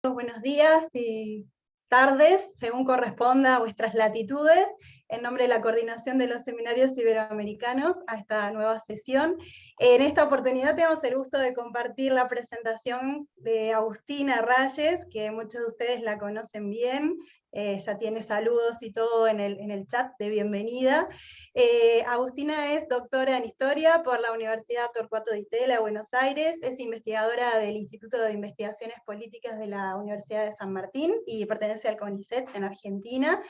Buenos días y tardes, según corresponda a vuestras latitudes, en nombre de la Coordinación de los Seminarios Iberoamericanos a esta nueva sesión. En esta oportunidad tenemos el gusto de compartir la presentación de Agustina Rayes, que muchos de ustedes la conocen bien, ya tiene saludos y todo en el chat de bienvenida. Agustina es doctora en Historia por la Universidad Torcuato Di Tella de Buenos Aires, es investigadora del Instituto de Investigaciones Políticas de la Universidad de San Martín y pertenece al CONICET en Argentina.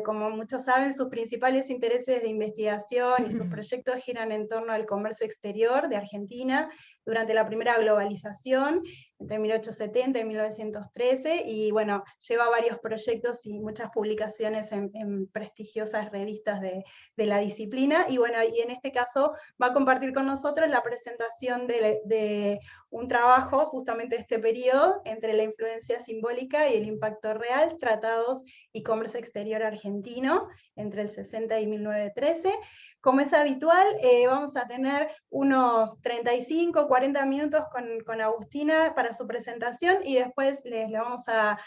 Como muchos saben, sus principales intereses de investigación y sus proyectos giran en torno al comercio exterior de Argentina durante la primera globalización, entre 1870 y 1913, y bueno, lleva varios proyectos y muchas publicaciones en prestigiosas revistas de la disciplina, y bueno, y en este caso va a compartir con nosotros la presentación de un trabajo justamente de este periodo entre la influencia simbólica y el impacto real, tratados y comercio exterior argentino entre el 60 y 1913. Como es habitual, vamos a tener unos 35, 40 minutos con Agustina para su presentación, y después le vamos a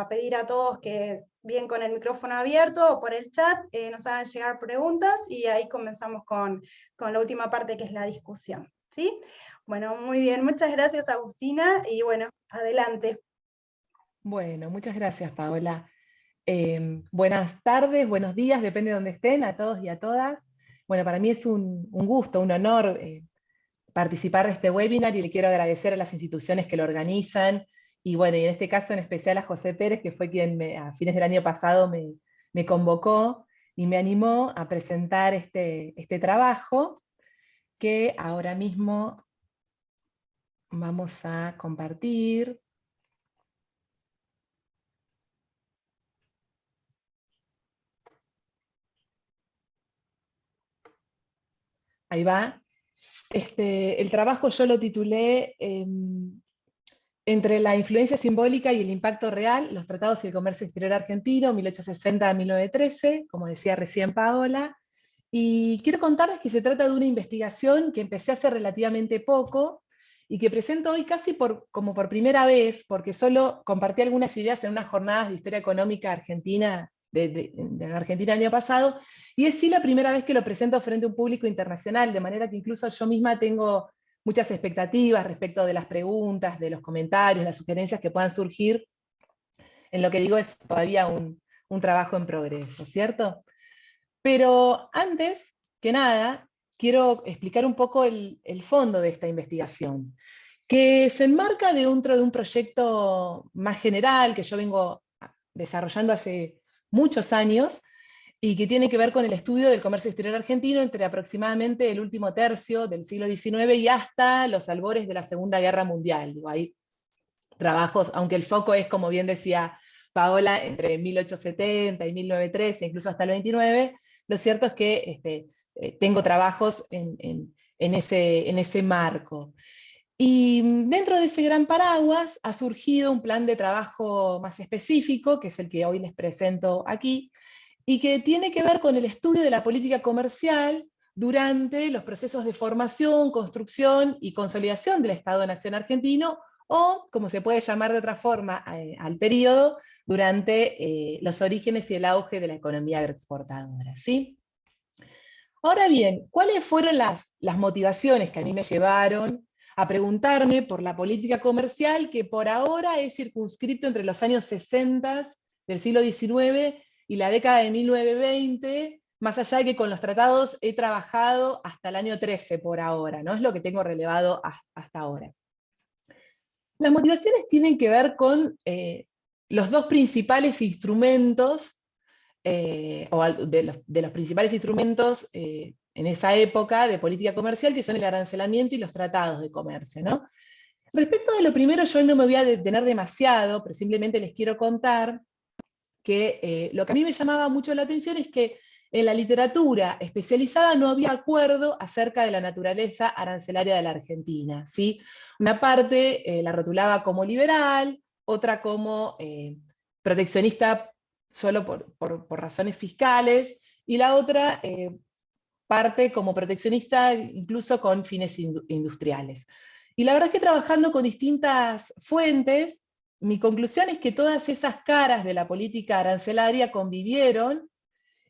pedir a todos que, bien con el micrófono abierto o por el chat, nos hagan llegar preguntas, y ahí comenzamos con la última parte, que es la discusión. ¿Sí? Bueno, muy bien, muchas gracias, Agustina, y bueno, adelante. Bueno, muchas gracias, Paola. Buenas tardes, buenos días, depende de donde estén, a todos y a todas. Bueno, para mí es un gusto, un honor participar de este webinar, y le quiero agradecer a las instituciones que lo organizan, y bueno, y en este caso en especial a José Pérez, que fue quien a fines del año pasado me convocó y me animó a presentar este trabajo, que ahora mismo vamos a compartir. Ahí va. El trabajo yo lo titulé Entre la influencia simbólica y el impacto real, los tratados y el comercio exterior argentino, 1860 a 1913, como decía recién Paola. Y quiero contarles que se trata de una investigación que empecé hace relativamente poco y que presento hoy casi como por primera vez, porque solo compartí algunas ideas en unas jornadas de historia económica argentina de Argentina el año pasado, y es sí la primera vez que lo presento frente a un público internacional, de manera que incluso yo misma tengo muchas expectativas respecto de las preguntas, de los comentarios, las sugerencias que puedan surgir. En lo que digo es todavía un trabajo en progreso, ¿cierto? Pero antes que nada, quiero explicar un poco el fondo de esta investigación, que se enmarca dentro de un proyecto más general que yo vengo desarrollando hace muchos años, y que tiene que ver con el estudio del comercio exterior argentino entre aproximadamente el último tercio del siglo XIX y hasta los albores de la Segunda Guerra Mundial. Digo, hay trabajos, aunque el foco es, como bien decía Paola, entre 1870 y 1913, incluso hasta el 29, lo cierto es que tengo trabajos en ese marco. Y dentro de ese gran paraguas ha surgido un plan de trabajo más específico, que es el que hoy les presento aquí, y que tiene que ver con el estudio de la política comercial durante los procesos de formación, construcción y consolidación del Estado-Nación argentino, o, como se puede llamar de otra forma, al periodo durante los orígenes y el auge de la economía agroexportadora, ¿sí? Ahora bien, ¿cuáles fueron las motivaciones que a mí me llevaron a preguntarme por la política comercial, que por ahora es circunscripto entre los años 60 del siglo XIX y la década de 1920, más allá de que con los tratados he trabajado hasta el año 13 por ahora, ¿no? Es lo que tengo relevado hasta ahora. Las motivaciones tienen que ver con los dos principales instrumentos, o de los principales instrumentos en esa época de política comercial, que son el arancelamiento y los tratados de comercio, ¿no? Respecto de lo primero, yo no me voy a detener demasiado, pero simplemente les quiero contar que lo que a mí me llamaba mucho la atención es que en la literatura especializada no había acuerdo acerca de la naturaleza arancelaria de la Argentina, ¿sí? Una parte la rotulaba como liberal, otra como proteccionista solo por razones fiscales, y la otra parte como proteccionista incluso con fines industriales. Y la verdad es que trabajando con distintas fuentes, mi conclusión es que todas esas caras de la política arancelaria convivieron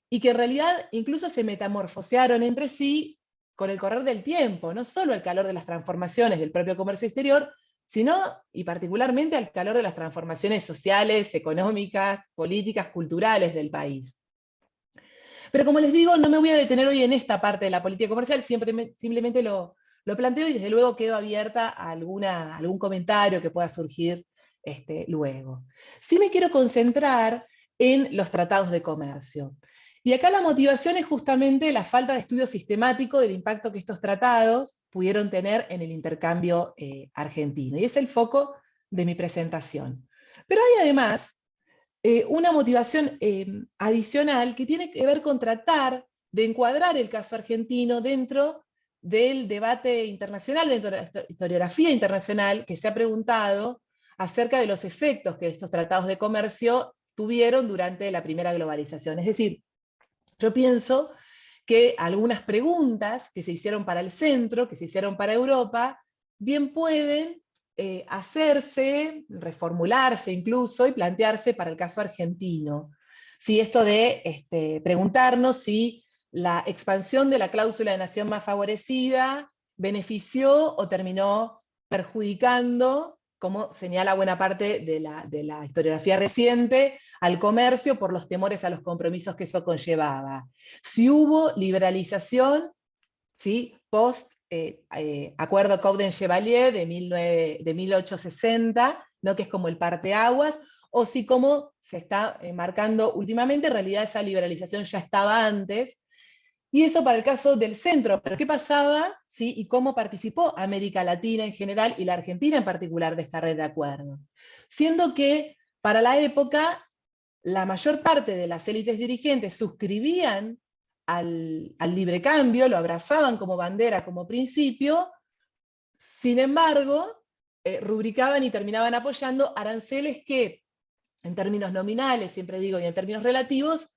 y que en realidad incluso se metamorfosearon entre sí con el correr del tiempo, no solo al calor de las transformaciones del propio comercio exterior, sino y particularmente al calor de las transformaciones sociales, económicas, políticas, culturales del país. Pero como les digo, no me voy a detener hoy en esta parte de la política comercial, simplemente lo planteo y desde luego quedo abierta a algún comentario que pueda surgir luego. Sí me quiero concentrar en los tratados de comercio. Y acá la motivación es justamente la falta de estudio sistemático del impacto que estos tratados pudieron tener en el intercambio argentino. Y es el foco de mi presentación. Pero hay además una motivación adicional que tiene que ver con tratar de encuadrar el caso argentino dentro del debate internacional, dentro de la historiografía internacional, que se ha preguntado acerca de los efectos que estos tratados de comercio tuvieron durante la primera globalización. Es decir, yo pienso que algunas preguntas que se hicieron para el centro, que se hicieron para Europa, bien pueden hacerse, reformularse incluso, y plantearse para el caso argentino. Si esto de preguntarnos si la expansión de la cláusula de nación más favorecida benefició o terminó perjudicando, como señala buena parte de la historiografía reciente, al comercio por los temores a los compromisos que eso conllevaba. Si hubo liberalización, ¿sí?, post acuerdo Cowden-Chevalier de 1860, ¿no?, que es como el parteaguas, o si como se está marcando últimamente, en realidad esa liberalización ya estaba antes, y eso para el caso del centro. Pero ¿qué pasaba? ¿Sí? Y cómo participó América Latina en general y la Argentina en particular de esta red de acuerdos. Siendo que para la época la mayor parte de las élites dirigentes suscribían al libre cambio, lo abrazaban como bandera, como principio, sin embargo, rubricaban y terminaban apoyando aranceles que, en términos nominales, siempre digo, y en términos relativos,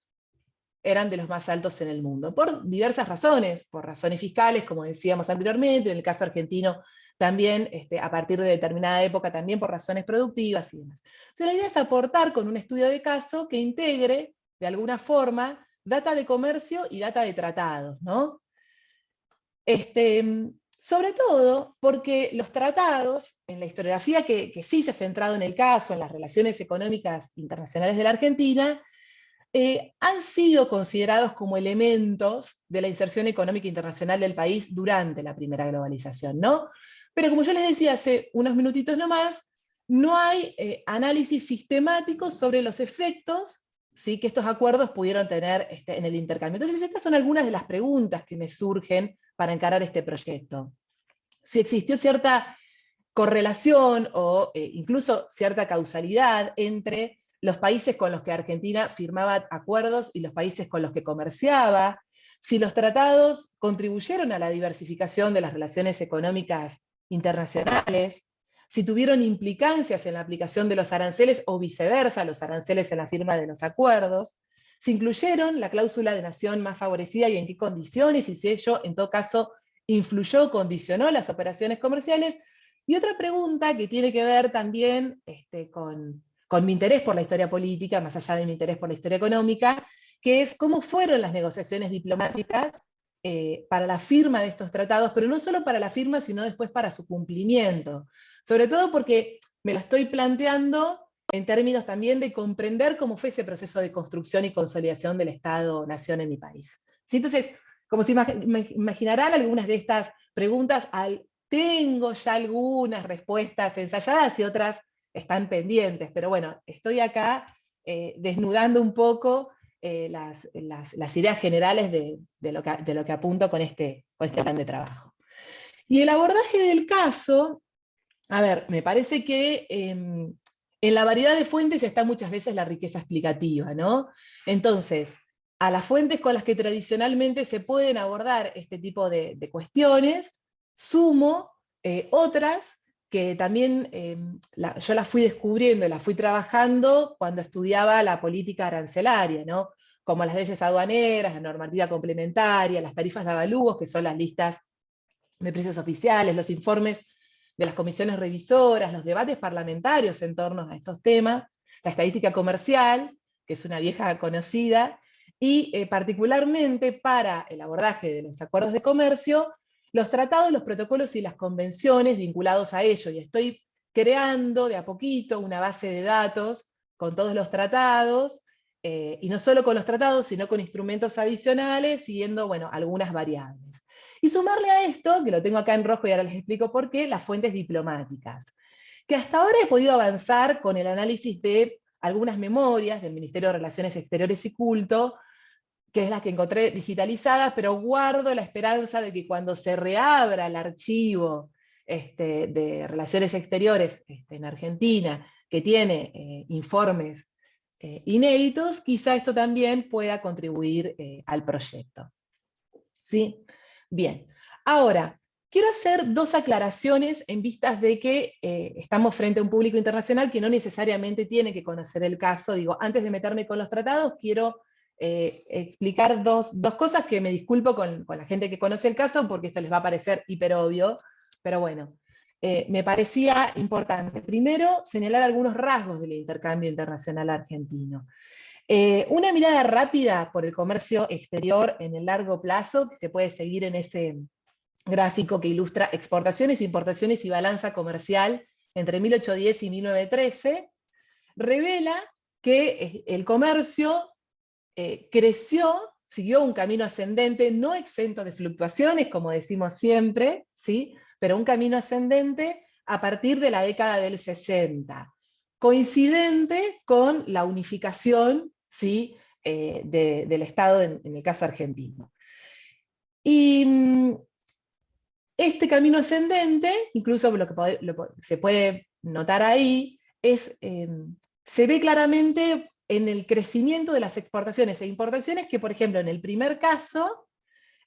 eran de los más altos en el mundo, por diversas razones, por razones fiscales, como decíamos anteriormente, en el caso argentino también, a partir de determinada época, también por razones productivas y demás. Entonces, la idea es aportar con un estudio de caso que integre, de alguna forma, data de comercio y data de tratados, ¿no? Sobre todo porque los tratados, en la historiografía que sí se ha centrado en el caso, en las relaciones económicas internacionales de la Argentina, han sido considerados como elementos de la inserción económica internacional del país durante la primera globalización, ¿no? Pero como yo les decía hace unos minutitos nomás, no hay análisis sistemático sobre los efectos, ¿sí?, que estos acuerdos pudieron tener en el intercambio. Entonces estas son algunas de las preguntas que me surgen para encarar este proyecto. Si existió cierta correlación o incluso cierta causalidad entre los países con los que Argentina firmaba acuerdos y los países con los que comerciaba, si los tratados contribuyeron a la diversificación de las relaciones económicas internacionales, si tuvieron implicancias en la aplicación de los aranceles o viceversa, los aranceles en la firma de los acuerdos, si incluyeron la cláusula de nación más favorecida y en qué condiciones, y si ello en todo caso influyó, condicionó las operaciones comerciales. Y otra pregunta que tiene que ver también con mi interés por la historia política, más allá de mi interés por la historia económica, que es cómo fueron las negociaciones diplomáticas para la firma de estos tratados, pero no solo para la firma, sino después para su cumplimiento. Sobre todo porque me lo estoy planteando en términos también de comprender cómo fue ese proceso de construcción y consolidación del Estado-Nación en mi país. ¿Sí? Entonces, como se imaginarán, algunas de estas preguntas tengo ya algunas respuestas ensayadas y otras están pendientes, pero bueno, estoy acá desnudando un poco las ideas generales de lo que apunto con este plan de trabajo. Y el abordaje del caso, a ver, me parece que en la variedad de fuentes está muchas veces la riqueza explicativa, ¿no? Entonces, a las fuentes con las que tradicionalmente se pueden abordar este tipo de cuestiones, sumo otras que también yo las fui descubriendo, las fui trabajando cuando estudiaba la política arancelaria, ¿no? Como las leyes aduaneras, la normativa complementaria, las tarifas de avalúos, que son las listas de precios oficiales, los informes de las comisiones revisoras, los debates parlamentarios en torno a estos temas, la estadística comercial, que es una vieja conocida, y particularmente para el abordaje de los acuerdos de comercio, los tratados, los protocolos y las convenciones vinculados a ello. Y estoy creando de a poquito una base de datos con todos los tratados, y no solo con los tratados, sino con instrumentos adicionales, siguiendo, bueno, algunas variables. Y sumarle a esto, que lo tengo acá en rojo y ahora les explico por qué, las fuentes diplomáticas, que hasta ahora he podido avanzar con el análisis de algunas memorias del Ministerio de Relaciones Exteriores y Culto, que es la que encontré digitalizadas, pero guardo la esperanza de que cuando se reabra el archivo de Relaciones Exteriores en Argentina, que tiene informes inéditos, quizá esto también pueda contribuir al proyecto. ¿Sí? Bien. Ahora, quiero hacer dos aclaraciones en vistas de que estamos frente a un público internacional que no necesariamente tiene que conocer el caso. Digo, antes de meterme con los tratados, quiero explicar dos cosas que me disculpo con la gente que conoce el caso, porque esto les va a parecer hiper obvio, pero bueno, me parecía importante. Primero, señalar algunos rasgos del intercambio internacional argentino. Una mirada rápida por el comercio exterior en el largo plazo, que se puede seguir en ese gráfico que ilustra exportaciones, importaciones y balanza comercial entre 1810 y 1913, revela que el comercio creció, siguió un camino ascendente, no exento de fluctuaciones, como decimos siempre, ¿sí? Pero un camino ascendente a partir de la década del 60, coincidente con la unificación, ¿sí? Del Estado en el caso argentino. Y este camino ascendente, incluso lo que se puede notar ahí, se ve claramente en el crecimiento de las exportaciones e importaciones, que por ejemplo en el primer caso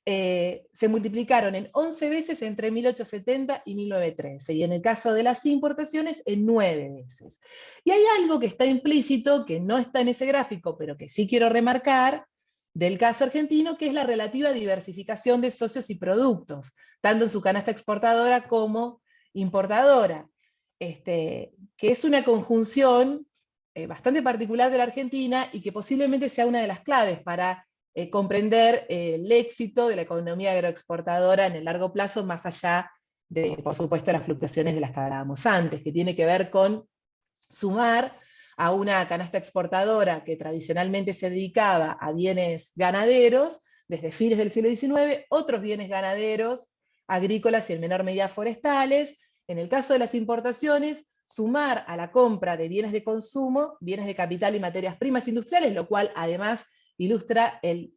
se multiplicaron en 11 veces entre 1870 y 1913, y en el caso de las importaciones en 9 veces. Y hay algo que está implícito, que no está en ese gráfico, pero que sí quiero remarcar, del caso argentino, que es la relativa diversificación de socios y productos, tanto en su canasta exportadora como importadora, que es una conjunción bastante particular de la Argentina y que posiblemente sea una de las claves para comprender el éxito de la economía agroexportadora en el largo plazo, más allá de, por supuesto, las fluctuaciones de las que hablábamos antes, que tiene que ver con sumar a una canasta exportadora que tradicionalmente se dedicaba a bienes ganaderos, desde fines del siglo XIX, otros bienes ganaderos, agrícolas y en menor medida forestales. En el caso de las importaciones, sumar a la compra de bienes de consumo, bienes de capital y materias primas industriales, lo cual además ilustra el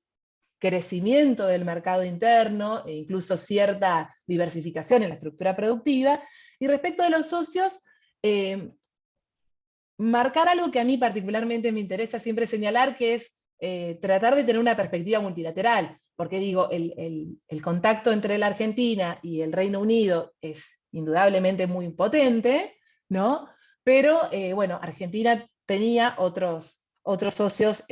crecimiento del mercado interno e incluso cierta diversificación en la estructura productiva. Y respecto de los socios, marcar algo que a mí particularmente me interesa siempre señalar, que es tratar de tener una perspectiva multilateral, porque digo, el contacto entre la Argentina y el Reino Unido es indudablemente muy potente, ¿no? Pero bueno, Argentina tenía otros socios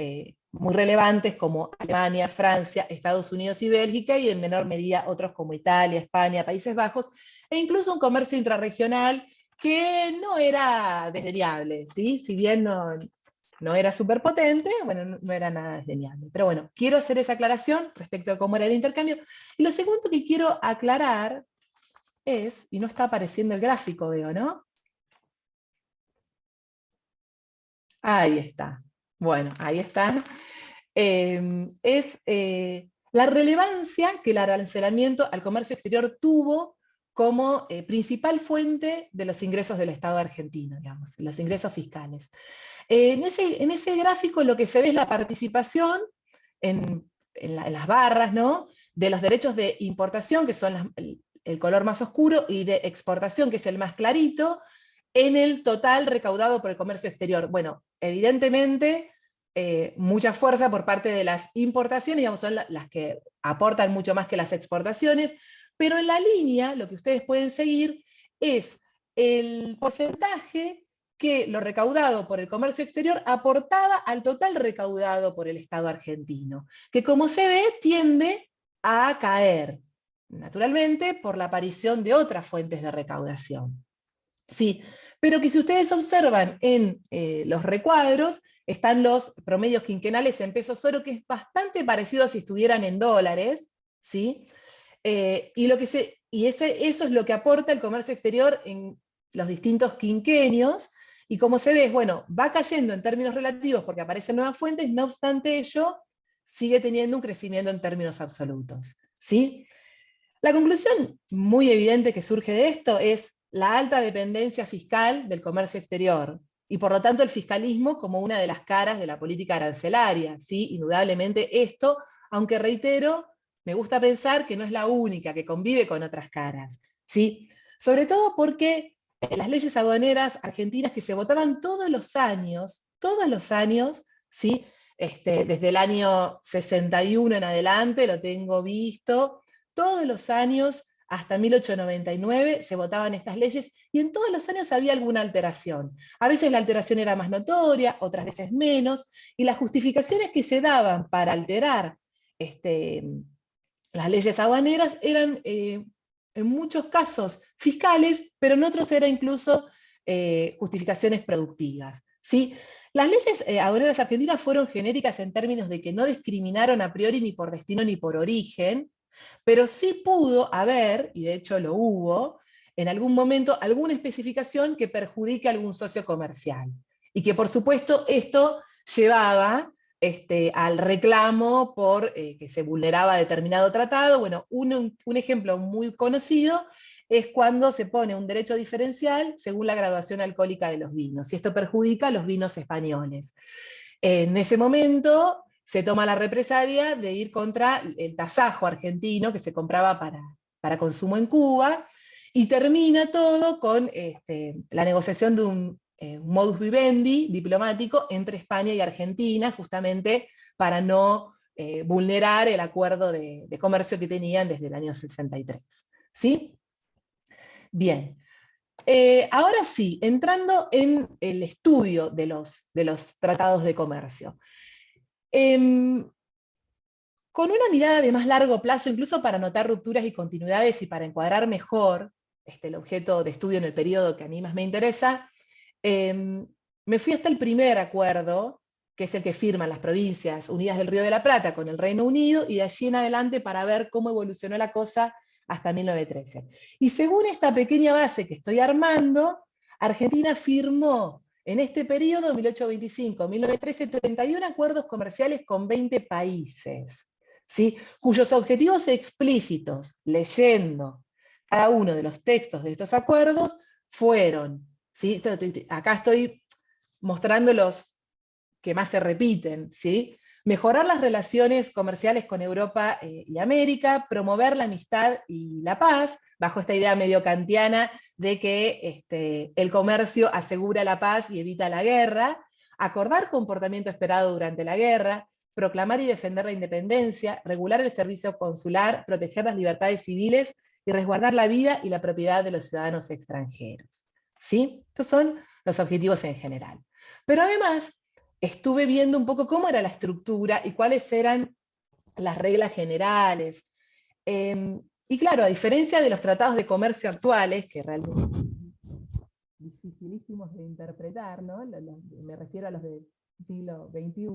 muy relevantes como Alemania, Francia, Estados Unidos y Bélgica, y en menor medida otros como Italia, España, Países Bajos, e incluso un comercio intrarregional que no era desdeñable, ¿sí? Si bien no era súper potente, bueno, no era nada desdeñable. Pero bueno, quiero hacer esa aclaración respecto a cómo era el intercambio. Y lo segundo que quiero aclarar es, y no está apareciendo el gráfico, veo, ¿no? Ahí está. Bueno, ahí está. Es la relevancia que el arancelamiento al comercio exterior tuvo como principal fuente de los ingresos del Estado argentino, digamos, los ingresos fiscales. En ese gráfico lo que se ve es la participación en las barras, ¿no?, de los derechos de importación, que son el color más oscuro, y de exportación, que es el más clarito, en el total recaudado por el comercio exterior. Bueno, evidentemente, mucha fuerza por parte de las importaciones, digamos, son las que aportan mucho más que las exportaciones, pero en la línea, lo que ustedes pueden seguir es el porcentaje que lo recaudado por el comercio exterior aportaba al total recaudado por el Estado argentino, que como se ve tiende a caer, naturalmente, por la aparición de otras fuentes de recaudación. Sí, pero que si ustedes observan en los recuadros, están los promedios quinquenales en pesos oro, que es bastante parecido a si estuvieran en dólares, ¿sí? Eso es lo que aporta el comercio exterior en los distintos quinquenios, y como se ve, bueno, va cayendo en términos relativos porque aparecen nuevas fuentes, no obstante ello, sigue teniendo un crecimiento en términos absolutos, ¿sí? La conclusión muy evidente que surge de esto es la alta dependencia fiscal del comercio exterior, y por lo tanto el fiscalismo como una de las caras de la política arancelaria, ¿sí? Indudablemente esto, aunque reitero, me gusta pensar que no es la única, que convive con otras caras, ¿sí? Sobre todo porque las leyes aduaneras argentinas que se votaban todos los años, ¿sí? Desde el año 61 en adelante, lo tengo visto, todos los años, hasta 1899, se votaban estas leyes, y en todos los años había alguna alteración. A veces la alteración era más notoria, otras veces menos, y las justificaciones que se daban para alterar las leyes aduaneras eran en muchos casos fiscales, pero en otros eran incluso justificaciones productivas, ¿sí? Las leyes aduaneras argentinas fueron genéricas en términos de que no discriminaron a priori ni por destino ni por origen, pero sí pudo haber, y de hecho lo hubo, en algún momento alguna especificación que perjudique a algún socio comercial. Y que por supuesto esto llevaba al reclamo por que se vulneraba determinado tratado. Bueno, un ejemplo muy conocido es cuando se pone un derecho diferencial según la graduación alcohólica de los vinos, y esto perjudica a los vinos españoles. En ese momento se toma la represalia de ir contra el tasajo argentino que se compraba para consumo en Cuba, y termina todo con la negociación de un modus vivendi diplomático entre España y Argentina, justamente para no vulnerar el acuerdo de comercio que tenían desde el año 63. ¿Sí? Bien. Ahora sí, entrando en el estudio de los tratados de comercio. Con una mirada de más largo plazo, incluso para notar rupturas y continuidades y para encuadrar mejor el objeto de estudio en el periodo que a mí más me interesa, me fui hasta el primer acuerdo, que es el que firman las Provincias Unidas del Río de la Plata con el Reino Unido, y de allí en adelante para ver cómo evolucionó la cosa hasta 1913. Y según esta pequeña base que estoy armando, Argentina firmó en este periodo, 1825-1913, 31 acuerdos comerciales con 20 países, ¿sí? Cuyos objetivos explícitos, leyendo cada uno de los textos de estos acuerdos, fueron, ¿sí? Acá estoy mostrando los que más se repiten, ¿sí? Mejorar las relaciones comerciales con Europa y América, promover la amistad y la paz, bajo esta idea medio kantiana de que el comercio asegura la paz y evita la guerra, acordar comportamiento esperado durante la guerra, proclamar y defender la independencia, regular el servicio consular, proteger las libertades civiles y resguardar la vida y la propiedad de los ciudadanos extranjeros. ¿Sí? Estos son los objetivos en general. Pero además, estuve viendo un poco cómo era la estructura y cuáles eran las reglas generales. Y claro, a diferencia de los tratados de comercio actuales, que realmente son dificilísimos de interpretar, ¿no? Me refiero a los del siglo XXI,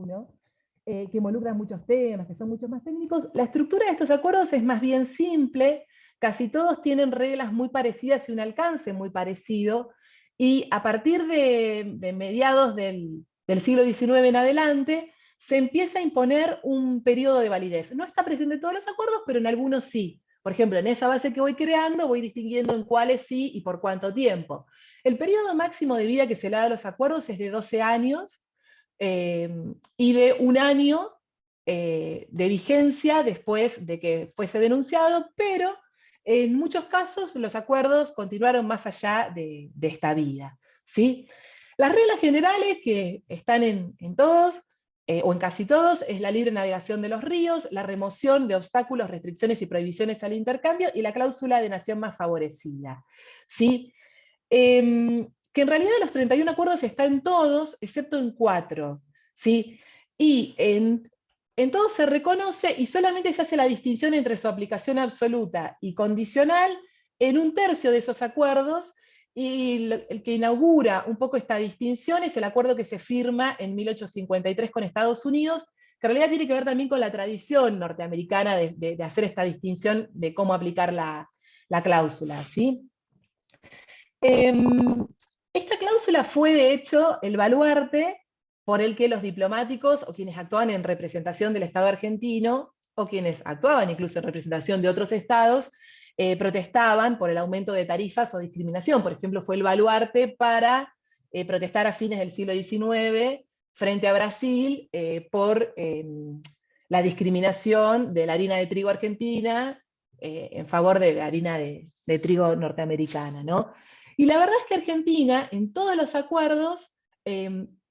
que involucran muchos temas, que son mucho más técnicos, la estructura de estos acuerdos es más bien simple, casi todos tienen reglas muy parecidas y un alcance muy parecido, y a partir de mediados del siglo XIX en adelante, se empieza a imponer un periodo de validez. No está presente en todos los acuerdos, pero en algunos sí. Por ejemplo, en esa base que voy creando, voy distinguiendo en cuáles sí y por cuánto tiempo. El periodo máximo de vida que se le da a los acuerdos es de 12 años, y de un año de vigencia después de que fuese denunciado, pero en muchos casos los acuerdos continuaron más allá de esta vida, ¿sí? Las reglas generales que están en todos, o en casi todos, es la libre navegación de los ríos, la remoción de obstáculos, restricciones y prohibiciones al intercambio, y la cláusula de nación más favorecida, ¿sí? Que en realidad los 31 acuerdos están todos, excepto en 4, ¿sí? Y en todo se reconoce y solamente se hace la distinción entre su aplicación absoluta y condicional en 1/3 de esos acuerdos, y el que inaugura un poco esta distinción es el acuerdo que se firma en 1853 con Estados Unidos, que en realidad tiene que ver también con la tradición norteamericana de hacer esta distinción de cómo aplicar la cláusula, ¿sí? Esta cláusula fue, de hecho, el baluarte por el que los diplomáticos, o quienes actuaban en representación del Estado argentino, o quienes actuaban incluso en representación de otros estados, protestaban por el aumento de tarifas o discriminación. Por ejemplo, fue el baluarte para protestar a fines del siglo XIX frente a Brasil por la discriminación de la harina de trigo argentina en favor de la harina de trigo norteamericana, ¿no? Y la verdad es que Argentina, en todos los acuerdos,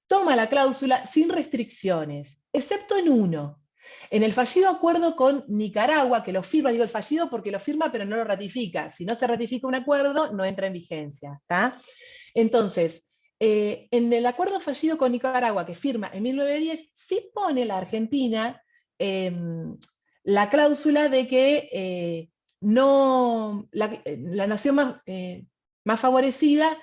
toma la cláusula sin restricciones, excepto en uno. En el fallido acuerdo con Nicaragua, que lo firma, digo el fallido porque lo firma pero no lo ratifica. Si no se ratifica un acuerdo, no entra en vigencia, ¿tá? Entonces, en el acuerdo fallido con Nicaragua, que firma en 1910, sí pone la Argentina la cláusula de que la nación más favorecida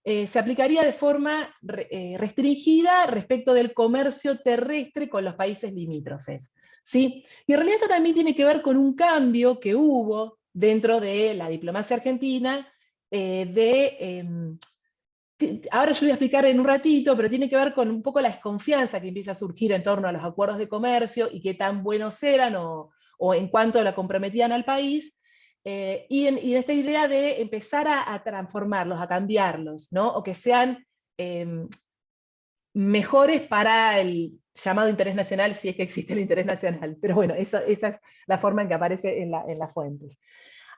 se aplicaría de forma restringida respecto del comercio terrestre con los países limítrofes, ¿sí? Y en realidad esto también tiene que ver con un cambio que hubo dentro de la diplomacia argentina, ahora yo voy a explicar en un ratito, pero tiene que ver con un poco la desconfianza que empieza a surgir en torno a los acuerdos de comercio y qué tan buenos eran o en cuanto la comprometían al país, y en esta idea de empezar a transformarlos, a cambiarlos, ¿no? O que sean mejores para el llamado interés nacional, si es que existe el interés nacional. Pero bueno, esa es la forma en que aparece en las fuentes.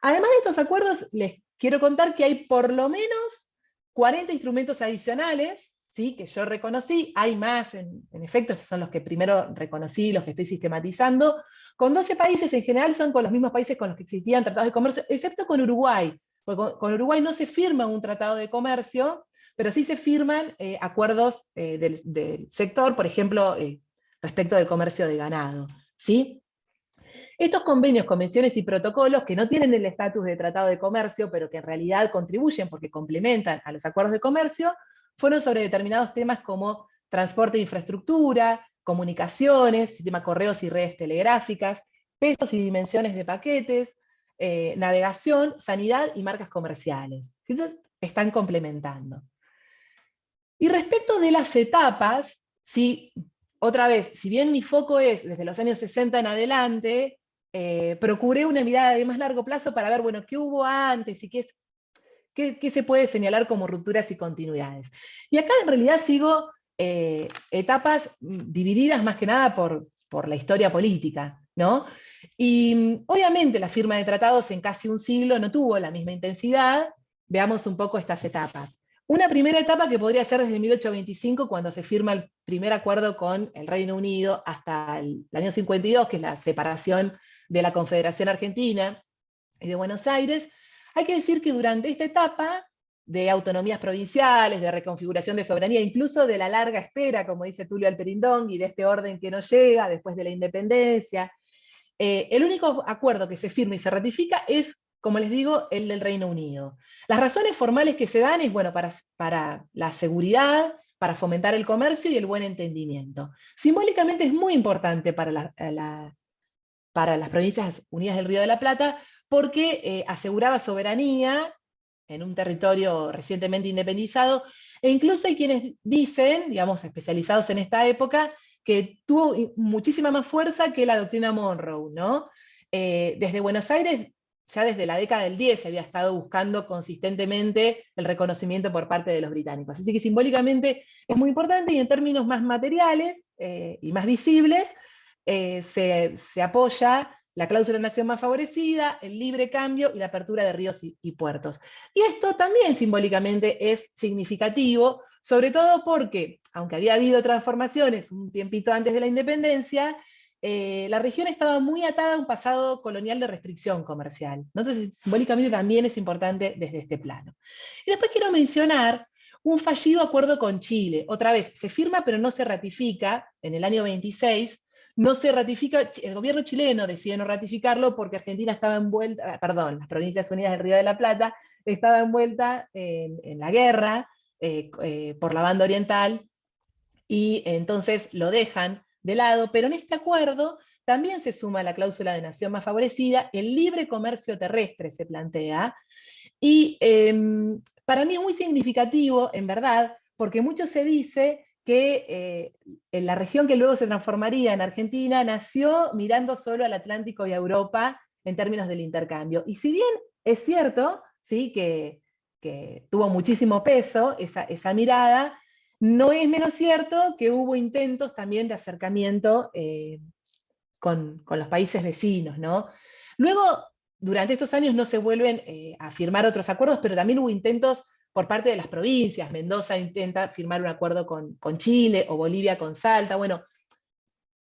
Además de estos acuerdos, les quiero contar que hay por lo menos 40 instrumentos adicionales, ¿sí? Que yo reconocí. Hay más, en efecto, esos son los que primero reconocí, los que estoy sistematizando. Con 12 países, en general son con los mismos países con los que existían tratados de comercio, excepto con Uruguay. Porque con Uruguay no se firma un tratado de comercio, pero sí se firman acuerdos del sector, por ejemplo, respecto del comercio de ganado, ¿sí? Estos convenios, convenciones y protocolos, que no tienen el estatus de tratado de comercio, pero que en realidad contribuyen porque complementan a los acuerdos de comercio, fueron sobre determinados temas como transporte e infraestructura, comunicaciones, sistema correos y redes telegráficas, pesos y dimensiones de paquetes, navegación, sanidad y marcas comerciales. Entonces, están complementando. Y respecto de las etapas, otra vez, si bien mi foco es desde los años 60 en adelante, procuré una mirada de más largo plazo para ver, bueno, qué hubo antes y qué se puede señalar como rupturas y continuidades. Y acá en realidad sigo etapas divididas más que nada por la historia política, ¿no? Y obviamente la firma de tratados en casi un siglo no tuvo la misma intensidad. Veamos un poco estas etapas. Una primera etapa que podría ser desde 1825, cuando se firma el primer acuerdo con el Reino Unido, hasta el año 52, que es la separación de la Confederación Argentina y de Buenos Aires. Hay que decir que durante esta etapa de autonomías provinciales, de reconfiguración de soberanía, incluso de la larga espera, como dice Tulio Alperindón, y de este orden que no llega después de la independencia, el único acuerdo que se firma y se ratifica es, como les digo, el del Reino Unido. Las razones formales que se dan es, bueno, para la seguridad, para fomentar el comercio y el buen entendimiento. Simbólicamente es muy importante para las Provincias Unidas del Río de la Plata, porque aseguraba soberanía en un territorio recientemente independizado, e incluso hay quienes dicen, digamos, especializados en esta época, que tuvo muchísima más fuerza que la doctrina Monroe, ¿no? Desde Buenos Aires, ya desde la década del 10 se había estado buscando consistentemente el reconocimiento por parte de los británicos. Así que simbólicamente es muy importante, y en términos más materiales y más visibles, se apoya la cláusula de nación más favorecida, el libre cambio y la apertura de ríos y puertos. Y esto también simbólicamente es significativo, sobre todo porque, aunque había habido transformaciones un tiempito antes de la independencia, la región estaba muy atada a un pasado colonial de restricción comercial, ¿no? Entonces, simbólicamente también es importante desde este plano. Y después quiero mencionar un fallido acuerdo con Chile. Otra vez, se firma pero no se ratifica en el año 26, no se ratifica, el gobierno chileno decide no ratificarlo porque Argentina estaba envuelta, perdón, las Provincias Unidas del Río de la Plata estaba envuelta en la guerra por la banda oriental, y entonces lo dejan de lado, pero en este acuerdo también se suma la cláusula de nación más favorecida, el libre comercio terrestre se plantea, y para mí es muy significativo, en verdad, porque mucho se dice que en la región que luego se transformaría en Argentina nació mirando solo al Atlántico y a Europa en términos del intercambio. Y si bien es cierto, ¿sí?, que tuvo muchísimo peso esa mirada, no es menos cierto que hubo intentos también de acercamiento con los países vecinos, ¿no? Luego, durante estos años no se vuelven a firmar otros acuerdos, pero también hubo intentos por parte de las provincias. Mendoza intenta firmar un acuerdo con Chile, o Bolivia con Salta. Bueno,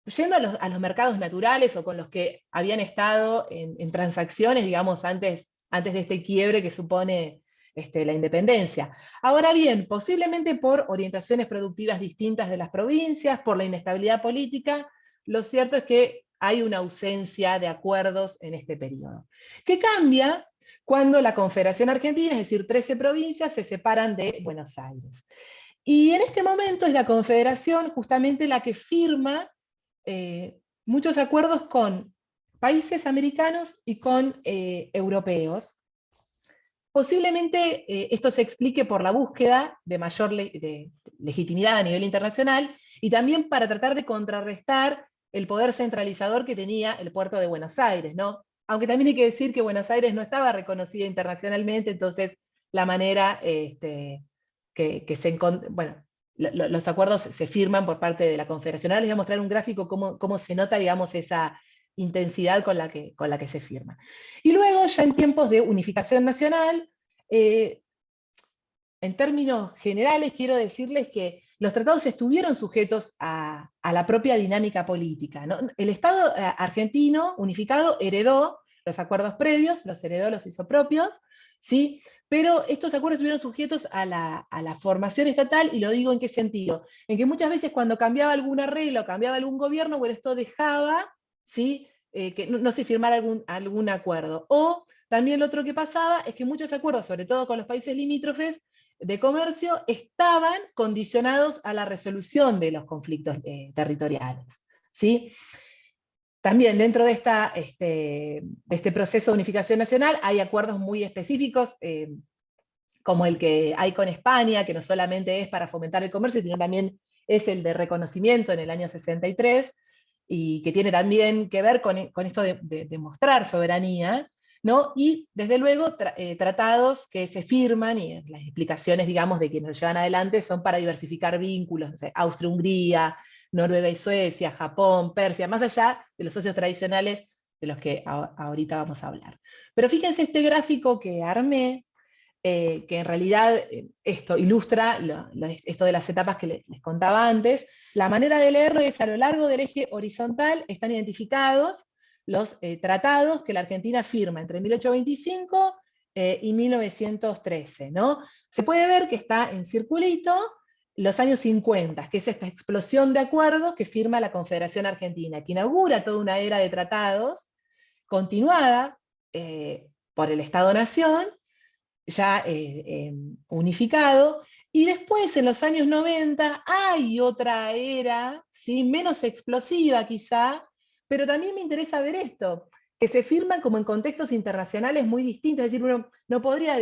yendo a los mercados naturales o con los que habían estado en transacciones, digamos, antes de este quiebre que supone la independencia. Ahora bien, posiblemente por orientaciones productivas distintas de las provincias, por la inestabilidad política, lo cierto es que hay una ausencia de acuerdos en este periodo. ¿Qué cambia cuando la Confederación Argentina, es decir, 13 provincias, se separan de Buenos Aires? Y en este momento es la Confederación justamente la que firma muchos acuerdos con países americanos y con europeos. Posiblemente esto se explique por la búsqueda de mayor de legitimidad a nivel internacional, y también para tratar de contrarrestar el poder centralizador que tenía el puerto de Buenos Aires, ¿no? Aunque también hay que decir que Buenos Aires no estaba reconocida internacionalmente, entonces la manera que se encontró, bueno, los acuerdos se firman por parte de la Confederación. Ahora les voy a mostrar un gráfico cómo se nota, digamos, esa intensidad con la que se firma. Y luego, ya en tiempos de unificación nacional, en términos generales quiero decirles que los tratados estuvieron sujetos a la propia dinámica política, ¿no? El Estado argentino unificado heredó los acuerdos previos, los heredó, los hizo propios, ¿sí? Pero estos acuerdos estuvieron sujetos a la formación estatal, y lo digo en qué sentido. En que muchas veces cuando cambiaba alguna regla o cambiaba algún gobierno, bueno, esto dejaba, ¿sí?, que no se firmara algún acuerdo. O también lo otro que pasaba es que muchos acuerdos, sobre todo con los países limítrofes de comercio, estaban condicionados a la resolución de los conflictos territoriales, ¿sí? También dentro de este proceso de unificación nacional hay acuerdos muy específicos, como el que hay con España, que no solamente es para fomentar el comercio, sino también es el de reconocimiento en el año 63, y que tiene también que ver con esto de mostrar soberanía, ¿no? Y desde luego tratados que se firman, y las explicaciones, digamos, de quienes lo llevan adelante son para diversificar vínculos, o sea, Austria-Hungría, Noruega y Suecia, Japón, Persia, más allá de los socios tradicionales de los que ahorita vamos a hablar. Pero fíjense este gráfico que armé, que en realidad esto ilustra esto de las etapas que les contaba antes. La manera de leerlo es: a lo largo del eje horizontal están identificados los tratados que la Argentina firma entre 1825 y 1913, ¿no? Se puede ver que está en circulito los años 50, que es esta explosión de acuerdos que firma la Confederación Argentina, que inaugura toda una era de tratados continuada por el Estado-Nación, ya unificado, y después en los años 90 hay otra era, ¿sí?, menos explosiva quizá, pero también me interesa ver esto, que se firman como en contextos internacionales muy distintos. Es decir, uno no podría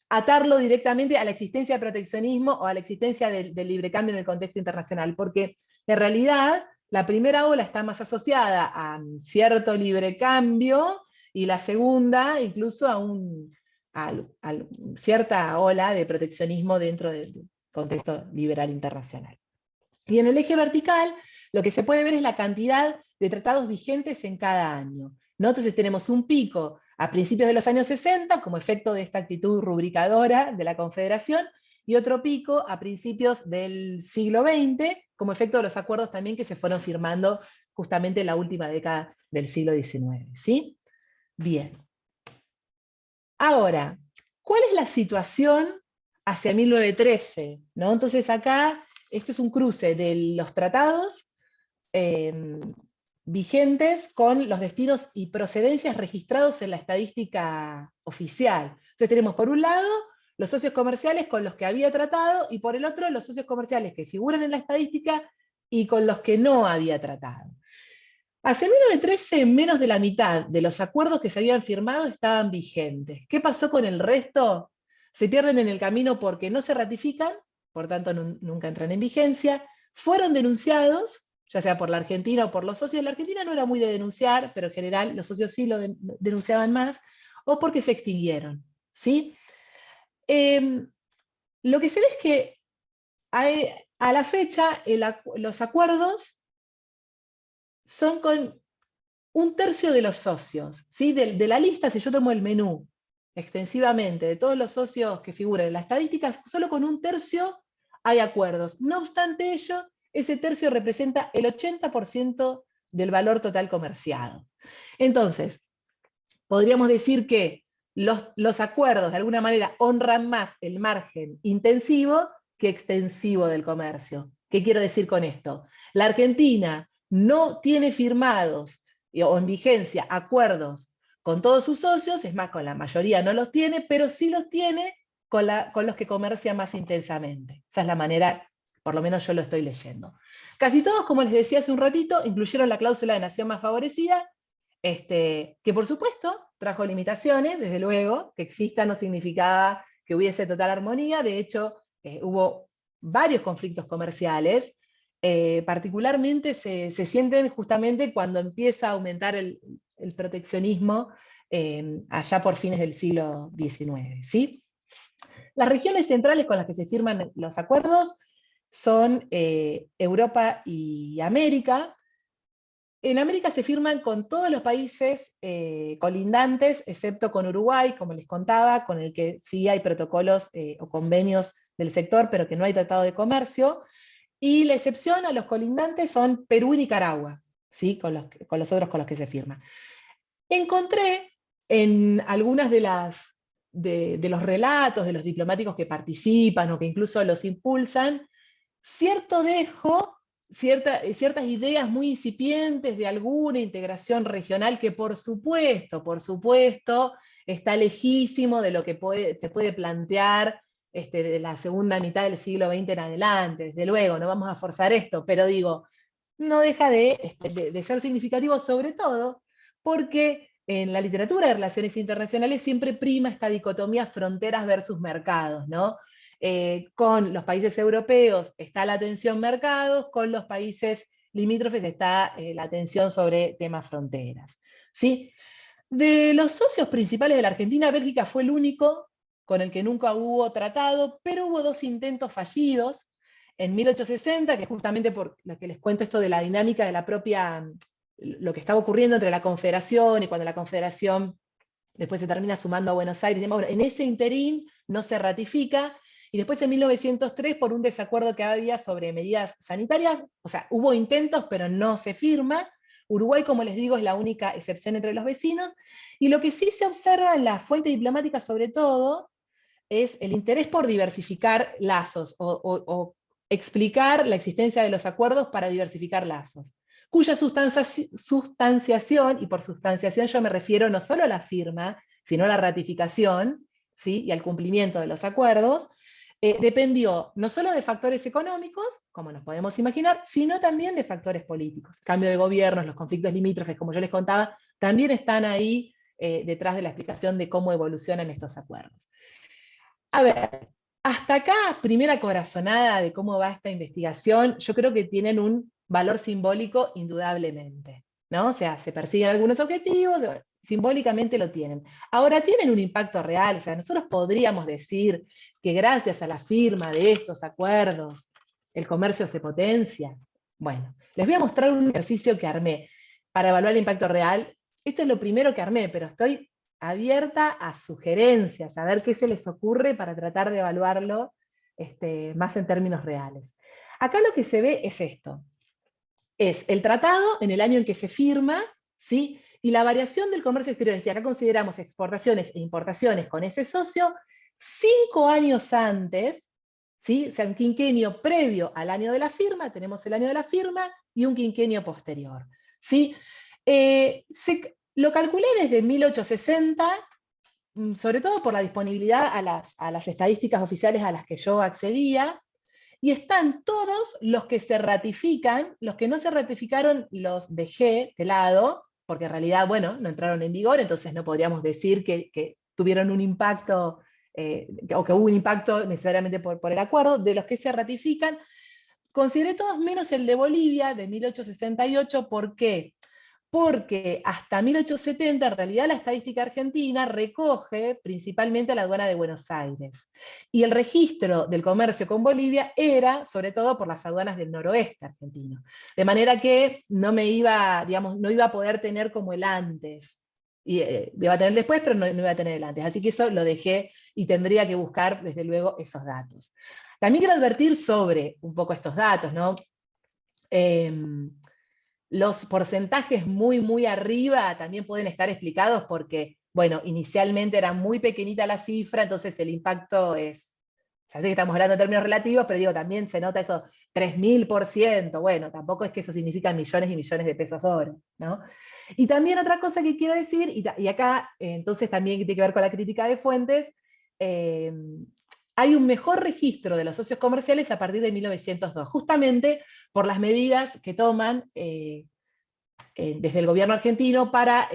atarlo directamente a la existencia de proteccionismo o a la existencia del libre cambio en el contexto internacional, porque en realidad la primera ola está más asociada a cierto libre cambio, y la segunda incluso a cierta ola de proteccionismo dentro del contexto liberal internacional. Y en el eje vertical lo que se puede ver es la cantidad de tratados vigentes en cada año, ¿no? Entonces tenemos un pico a principios de los años 60 como efecto de esta actitud rubricadora de la Confederación, y otro pico a principios del siglo XX como efecto de los acuerdos también que se fueron firmando justamente en la última década del siglo XIX, ¿sí? Bien. Ahora, ¿cuál es la situación hacia 1913? ¿No? Entonces acá, esto es un cruce de los tratados vigentes con los destinos y procedencias registrados en la estadística oficial. Entonces tenemos por un lado los socios comerciales con los que había tratado, y por el otro los socios comerciales que figuran en la estadística y con los que no había tratado. Hacia 1913, menos de la mitad de los acuerdos que se habían firmado estaban vigentes. ¿Qué pasó con el resto? Se pierden en el camino porque no se ratifican, por tanto nunca entran en vigencia, fueron denunciados, ya sea por la Argentina o por los socios. La Argentina no era muy de denunciar, pero en general los socios sí lo denunciaban más, o porque se extinguieron, ¿sí? Lo que se ve es que a la fecha los acuerdos son con un tercio de los socios, ¿sí? De la lista, si yo tomo el menú extensivamente de todos los socios que figuran en las estadísticas, solo con un tercio hay acuerdos. No obstante ello, ese tercio representa el 80% del valor total comerciado. Entonces, podríamos decir que los acuerdos de alguna manera honran más el margen intensivo que extensivo del comercio. ¿Qué quiero decir con esto? La Argentina no tiene firmados o en vigencia acuerdos con todos sus socios, es más, con la mayoría no los tiene, pero sí los tiene con los que comercia más intensamente. Esa es la manera, por lo menos yo lo estoy leyendo. Casi todos, como les decía hace un ratito, incluyeron la cláusula de nación más favorecida, que por supuesto trajo limitaciones, desde luego, que exista no significaba que hubiese total armonía. De hecho, hubo varios conflictos comerciales, particularmente se sienten justamente cuando empieza a aumentar el proteccionismo allá por fines del siglo XIX, ¿sí? Las regiones centrales con las que se firman los acuerdos son Europa y América. En América se firman con todos los países colindantes, excepto con Uruguay, como les contaba, con el que sí hay protocolos o convenios del sector, pero que no hay tratado de comercio. Y la excepción a los colindantes son Perú y Nicaragua, ¿sí? Con los otros con los que se firma. Encontré en algunas de los relatos de los diplomáticos que participan o que incluso los impulsan, cierto dejo, ciertas ideas muy incipientes de alguna integración regional que por supuesto, está lejísimo de lo que se puede plantear de la segunda mitad del siglo XX en adelante. Desde luego, no vamos a forzar esto, pero digo, no deja de ser significativo, sobre todo porque en la literatura de relaciones internacionales siempre prima esta dicotomía fronteras versus mercados, ¿no? Con los países europeos está la atención mercados, con los países limítrofes está la atención sobre temas fronteras, ¿sí? De los socios principales de la Argentina, Bélgica fue el único con el que nunca hubo tratado, pero hubo dos intentos fallidos. En 1860, que justamente por lo que les cuento esto de la dinámica de la propia, lo que estaba ocurriendo entre la Confederación y cuando la Confederación después se termina sumando a Buenos Aires, bueno, en ese interín no se ratifica, y después en 1903 por un desacuerdo que había sobre medidas sanitarias, o sea, hubo intentos pero no se firma. Uruguay, como les digo, es la única excepción entre los vecinos, y lo que sí se observa en la fuente diplomática sobre todo, es el interés por diversificar lazos, o explicar la existencia de los acuerdos para diversificar lazos, cuya sustanciación, y por sustanciación yo me refiero no solo a la firma, sino a la ratificación, ¿sí? Y al cumplimiento de los acuerdos, dependió no solo de factores económicos, como nos podemos imaginar, sino también de factores políticos. Cambio de gobiernos, los conflictos limítrofes, como yo les contaba, también están ahí detrás de la explicación de cómo evolucionan estos acuerdos. A ver, hasta acá, primera corazonada de cómo va esta investigación, yo creo que tienen un valor simbólico indudablemente, ¿no? O sea, se persiguen algunos objetivos, simbólicamente lo tienen. Ahora, ¿tienen un impacto real? O sea, nosotros podríamos decir que gracias a la firma de estos acuerdos, el comercio se potencia. Bueno, les voy a mostrar un ejercicio que armé para evaluar el impacto real. Esto es lo primero que armé, pero estoy abierta a sugerencias, a ver qué se les ocurre para tratar de evaluarlo más en términos reales. Acá lo que se ve es esto. Es el tratado en el año en que se firma, ¿sí? Y la variación del comercio exterior. Si acá consideramos exportaciones e importaciones con ese socio, 5 años antes, ¿sí? O sea, un quinquenio previo al año de la firma, tenemos el año de la firma, y un quinquenio posterior, ¿sí? Lo calculé desde 1860, sobre todo por la disponibilidad a las estadísticas oficiales a las que yo accedía, y están todos los que se ratifican, los que no se ratificaron los dejé de lado, porque en realidad, bueno, no entraron en vigor, entonces no podríamos decir que tuvieron un impacto, o que hubo un impacto necesariamente por el acuerdo. De los que se ratifican, consideré todos menos el de Bolivia, de 1868, ¿por qué? Porque hasta 1870, en realidad, la estadística argentina recoge principalmente a la aduana de Buenos Aires. Y el registro del comercio con Bolivia era, sobre todo, por las aduanas del noroeste argentino. De manera que no me iba, digamos, no iba a poder tener como el antes. Y, iba a tener después, pero no iba a tener el antes. Así que eso lo dejé y tendría que buscar, desde luego, esos datos. También quiero advertir sobre un poco estos datos, ¿no? Los porcentajes muy arriba también pueden estar explicados porque, bueno, inicialmente era muy pequeñita la cifra, entonces el impacto es, ya sé que estamos hablando de términos relativos, pero digo, también se nota eso 3000%, bueno, tampoco es que eso significa millones y millones de pesos oro, ¿no? Y también otra cosa que quiero decir, y acá entonces también tiene que ver con la crítica de fuentes, hay un mejor registro de los socios comerciales a partir de 1902, justamente por las medidas que toman desde el gobierno argentino para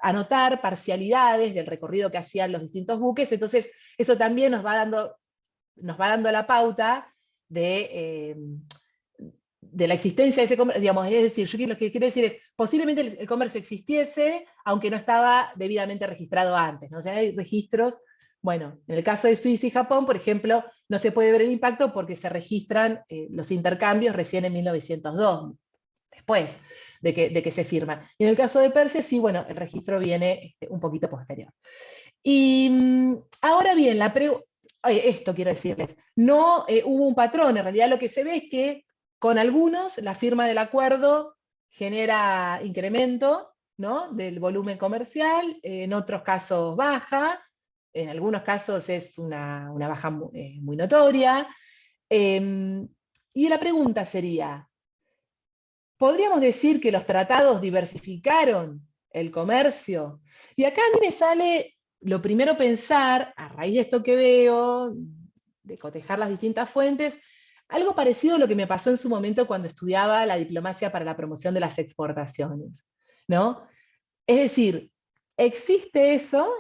anotar parcialidades del recorrido que hacían los distintos buques. Entonces eso también nos va dando la pauta de la existencia de ese comercio, digamos, es decir, yo lo que quiero decir es, posiblemente el comercio existiese, aunque no estaba debidamente registrado antes, ¿no? O sea, hay registros. Bueno, en el caso de Suiza y Japón, por ejemplo, no se puede ver el impacto porque se registran los intercambios recién en 1902, después de que se firma. Y en el caso de Persia, sí, bueno, el registro viene un poquito posterior. Y ahora bien, esto quiero decirles, no hubo un patrón, en realidad lo que se ve es que con algunos la firma del acuerdo genera incremento, ¿no?, del volumen comercial, en otros casos baja, en algunos casos es una baja muy notoria. Y la pregunta sería, ¿podríamos decir que los tratados diversificaron el comercio? Y acá a mí me sale lo primero pensar, a raíz de esto que veo, de cotejar las distintas fuentes, algo parecido a lo que me pasó en su momento cuando estudiaba la diplomacia para la promoción de las exportaciones, ¿no? Es decir, existe eso,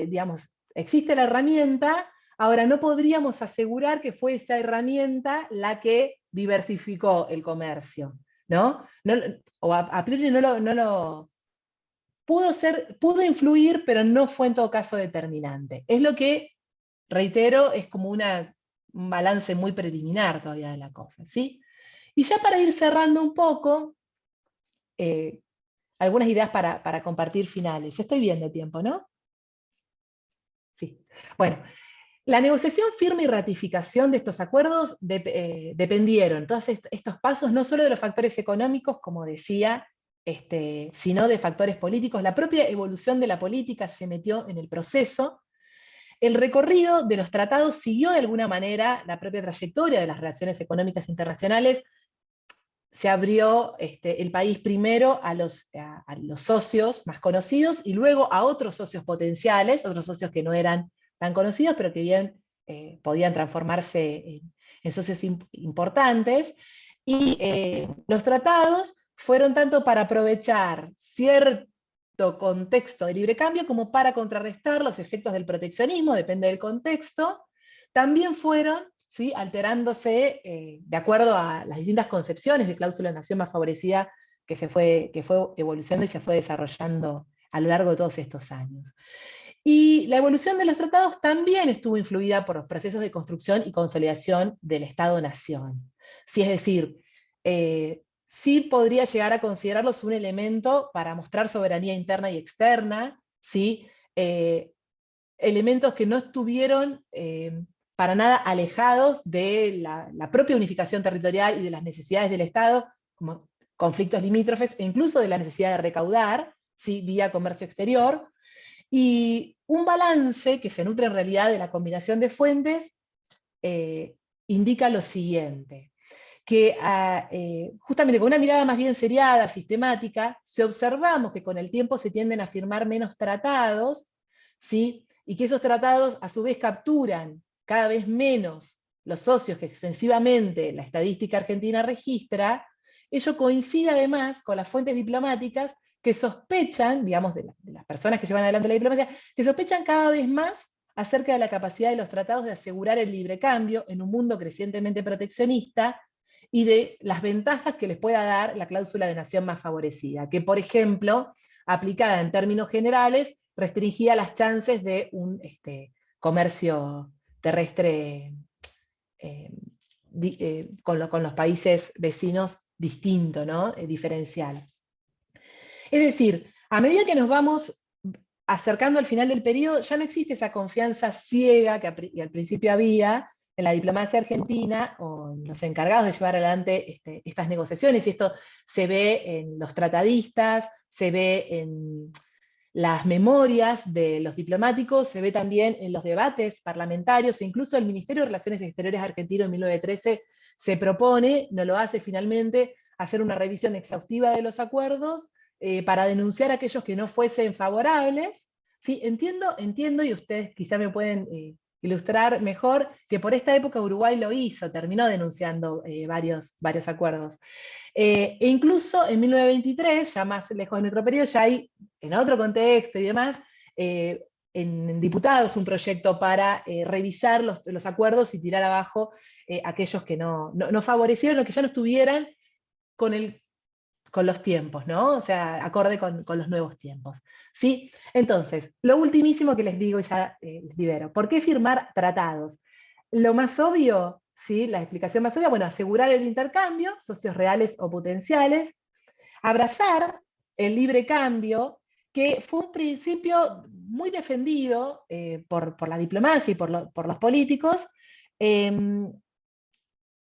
digamos, existe la herramienta, ahora no podríamos asegurar que fue esa herramienta la que diversificó el comercio, ¿no? O a priori no lo pudo influir, pero no fue en todo caso determinante. Es lo que, reitero, es como un balance muy preliminar todavía de la cosa, ¿sí? Y ya para ir cerrando un poco, algunas ideas para compartir finales. Estoy bien de tiempo, ¿no? Sí. Bueno, la negociación, firma y ratificación de estos acuerdos dependieron, todos estos pasos, no solo de los factores económicos, como decía, sino de factores políticos. La propia evolución de la política se metió en el proceso. El recorrido de los tratados siguió de alguna manera la propia trayectoria de las relaciones económicas internacionales. Se abrió el país primero a los socios más conocidos y luego a otros socios potenciales, otros socios que no eran tan conocidos, pero que bien podían transformarse en socios importantes. Y los tratados fueron tanto para aprovechar cierto contexto de libre cambio como para contrarrestar los efectos del proteccionismo, depende del contexto. También fueron, ¿sí?, alterándose de acuerdo a las distintas concepciones de cláusula de nación más favorecida que fue evolucionando y se fue desarrollando a lo largo de todos estos años. Y la evolución de los tratados también estuvo influida por los procesos de construcción y consolidación del Estado-Nación. Sí, es decir, sí podría llegar a considerarlos un elemento para mostrar soberanía interna y externa, ¿sí? Elementos que no estuvieron para nada alejados de la propia unificación territorial y de las necesidades del Estado, como conflictos limítrofes, e incluso de la necesidad de recaudar, ¿sí?, vía comercio exterior, y un balance que se nutre en realidad de la combinación de fuentes, indica lo siguiente, que justamente con una mirada más bien seriada, sistemática, si observamos que con el tiempo se tienden a firmar menos tratados, ¿sí? Y que esos tratados a su vez capturan cada vez menos los socios que extensivamente la estadística argentina registra, ello coincide además con las fuentes diplomáticas que sospechan, digamos, de las personas que llevan adelante la diplomacia, que sospechan cada vez más acerca de la capacidad de los tratados de asegurar el libre cambio en un mundo crecientemente proteccionista y de las ventajas que les pueda dar la cláusula de nación más favorecida, que por ejemplo, aplicada en términos generales, restringía las chances de un comercio terrestre con los países vecinos distinto, ¿no? Diferencial. Es decir, a medida que nos vamos acercando al final del periodo, ya no existe esa confianza ciega que al principio había en la diplomacia argentina o en los encargados de llevar adelante estas negociaciones, y esto se ve en los tratadistas, se ve en las memorias de los diplomáticos, se ve también en los debates parlamentarios, e incluso el Ministerio de Relaciones Exteriores argentino en 1913 se propone, no lo hace finalmente, hacer una revisión exhaustiva de los acuerdos para denunciar a aquellos que no fuesen favorables. Sí, entiendo, y ustedes quizá me pueden ilustrar mejor, que por esta época Uruguay lo hizo, terminó denunciando varios acuerdos. E incluso en 1923, ya más lejos de nuestro periodo, ya hay, en otro contexto y demás, en diputados un proyecto para revisar los acuerdos y tirar abajo aquellos que no favorecieron o que ya no estuvieran con los tiempos, ¿no? O sea, acorde con los nuevos tiempos. ¿Sí? Entonces, lo ultimísimo que les digo, y ya les libero. ¿Por qué firmar tratados? Lo más obvio, ¿sí? La explicación más obvia, bueno, asegurar el intercambio, socios reales o potenciales, abrazar el libre cambio, que fue un principio muy defendido por la diplomacia y por los políticos,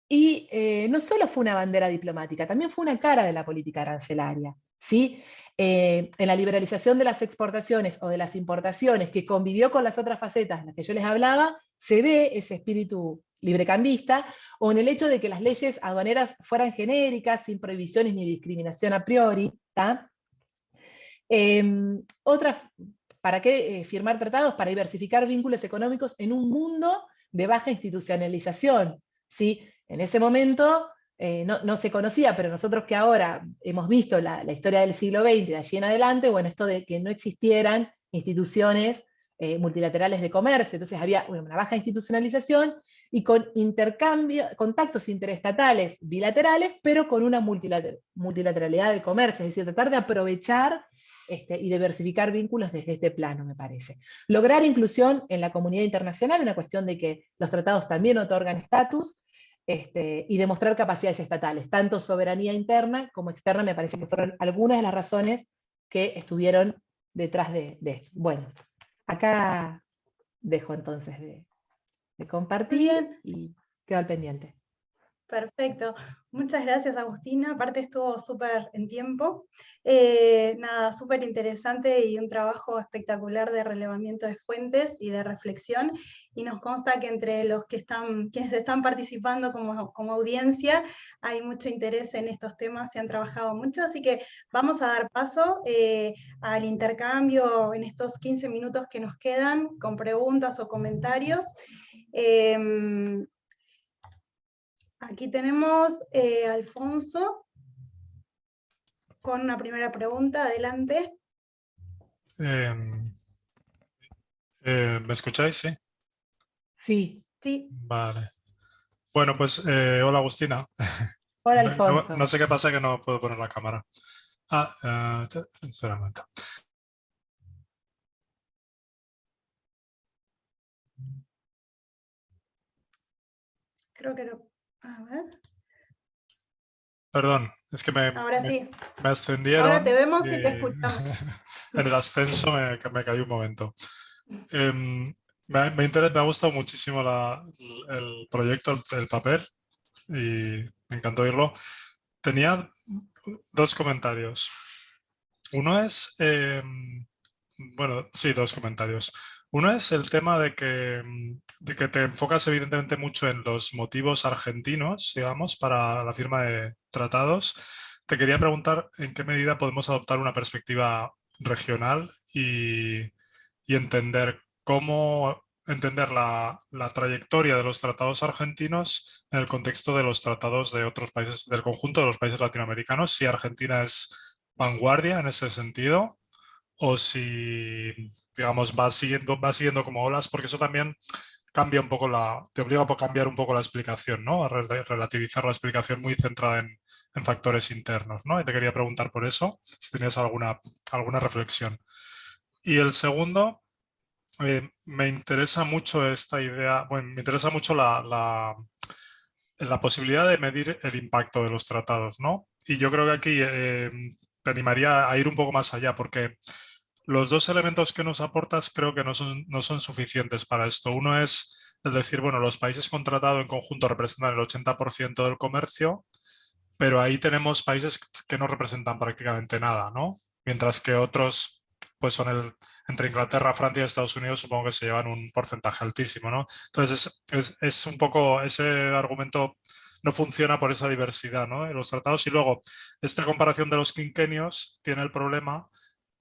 y no solo fue una bandera diplomática, también fue una cara de la política arancelaria. ¿Sí? En la liberalización de las exportaciones o de las importaciones, que convivió con las otras facetas de las que yo les hablaba, se ve ese espíritu librecambista, o en el hecho de que las leyes aduaneras fueran genéricas, sin prohibiciones ni discriminación a priori. ¿Para qué firmar tratados? Para diversificar vínculos económicos en un mundo de baja institucionalización. ¿Sí? En ese momento no se conocía, pero nosotros que ahora hemos visto la historia del siglo XX, de allí en adelante, bueno, esto de que no existieran instituciones multilaterales de comercio, entonces había una baja institucionalización y con contactos interestatales bilaterales, pero con una multilateralidad de comercio, es decir, tratar de aprovechar y diversificar vínculos desde este plano, me parece. Lograr inclusión en la comunidad internacional, una cuestión de que los tratados también otorgan estatus, y demostrar capacidades estatales, tanto soberanía interna como externa, me parece que fueron algunas de las razones que estuvieron detrás de esto. Bueno, acá dejo entonces de compartir. Bien. Y quedo al pendiente. Perfecto. Muchas gracias, Agustina. Aparte estuvo súper en tiempo. Nada, súper interesante y un trabajo espectacular de relevamiento de fuentes y de reflexión. Y nos consta que entre los quienes están participando como audiencia hay mucho interés en estos temas, se han trabajado mucho. Así que vamos a dar paso al intercambio en estos 15 minutos que nos quedan con preguntas o comentarios. Aquí tenemos a Alfonso con una primera pregunta. Adelante. ¿Me escucháis? Sí. Sí. Sí. Vale. Bueno, pues hola Agustina. Hola Alfonso. No sé qué pasa que no puedo poner la cámara. Espera un momento. Creo que no. A ver. Perdón, es que Ahora sí. me ascendieron. Ahora te vemos y te escuchamos. En el ascenso me caí un momento. Me ha gustado muchísimo el proyecto, el papel, y me encantó oírlo. Tenía dos comentarios. Uno es, bueno, sí, dos comentarios. Uno es el tema de que de que te enfocas evidentemente mucho en los motivos argentinos, digamos, para la firma de tratados. Te quería preguntar en qué medida podemos adoptar una perspectiva regional y entender cómo entender la trayectoria de los tratados argentinos en el contexto de los tratados de otros países, del conjunto de los países latinoamericanos, si Argentina es vanguardia en ese sentido o si, digamos, va siguiendo como olas, porque eso también cambia un poco te obliga a cambiar un poco la explicación, ¿no? A relativizar la explicación muy centrada en factores internos, ¿no? Y te quería preguntar por eso, si tenías alguna reflexión. Y el segundo, me interesa mucho esta idea, bueno, me interesa mucho la posibilidad de medir el impacto de los tratados, ¿no? Y yo creo que aquí te animaría a ir un poco más allá, porque los dos elementos que nos aportas creo que no son suficientes para esto. Uno es decir, bueno, los países con tratado en conjunto representan el 80% del comercio, pero ahí tenemos países que no representan prácticamente nada, ¿no? Mientras que otros, pues son entre Inglaterra, Francia y Estados Unidos, supongo que se llevan un porcentaje altísimo, ¿no? Entonces es un poco, ese argumento no funciona por esa diversidad, ¿no? En los tratados. Y luego, esta comparación de los quinquenios tiene el problema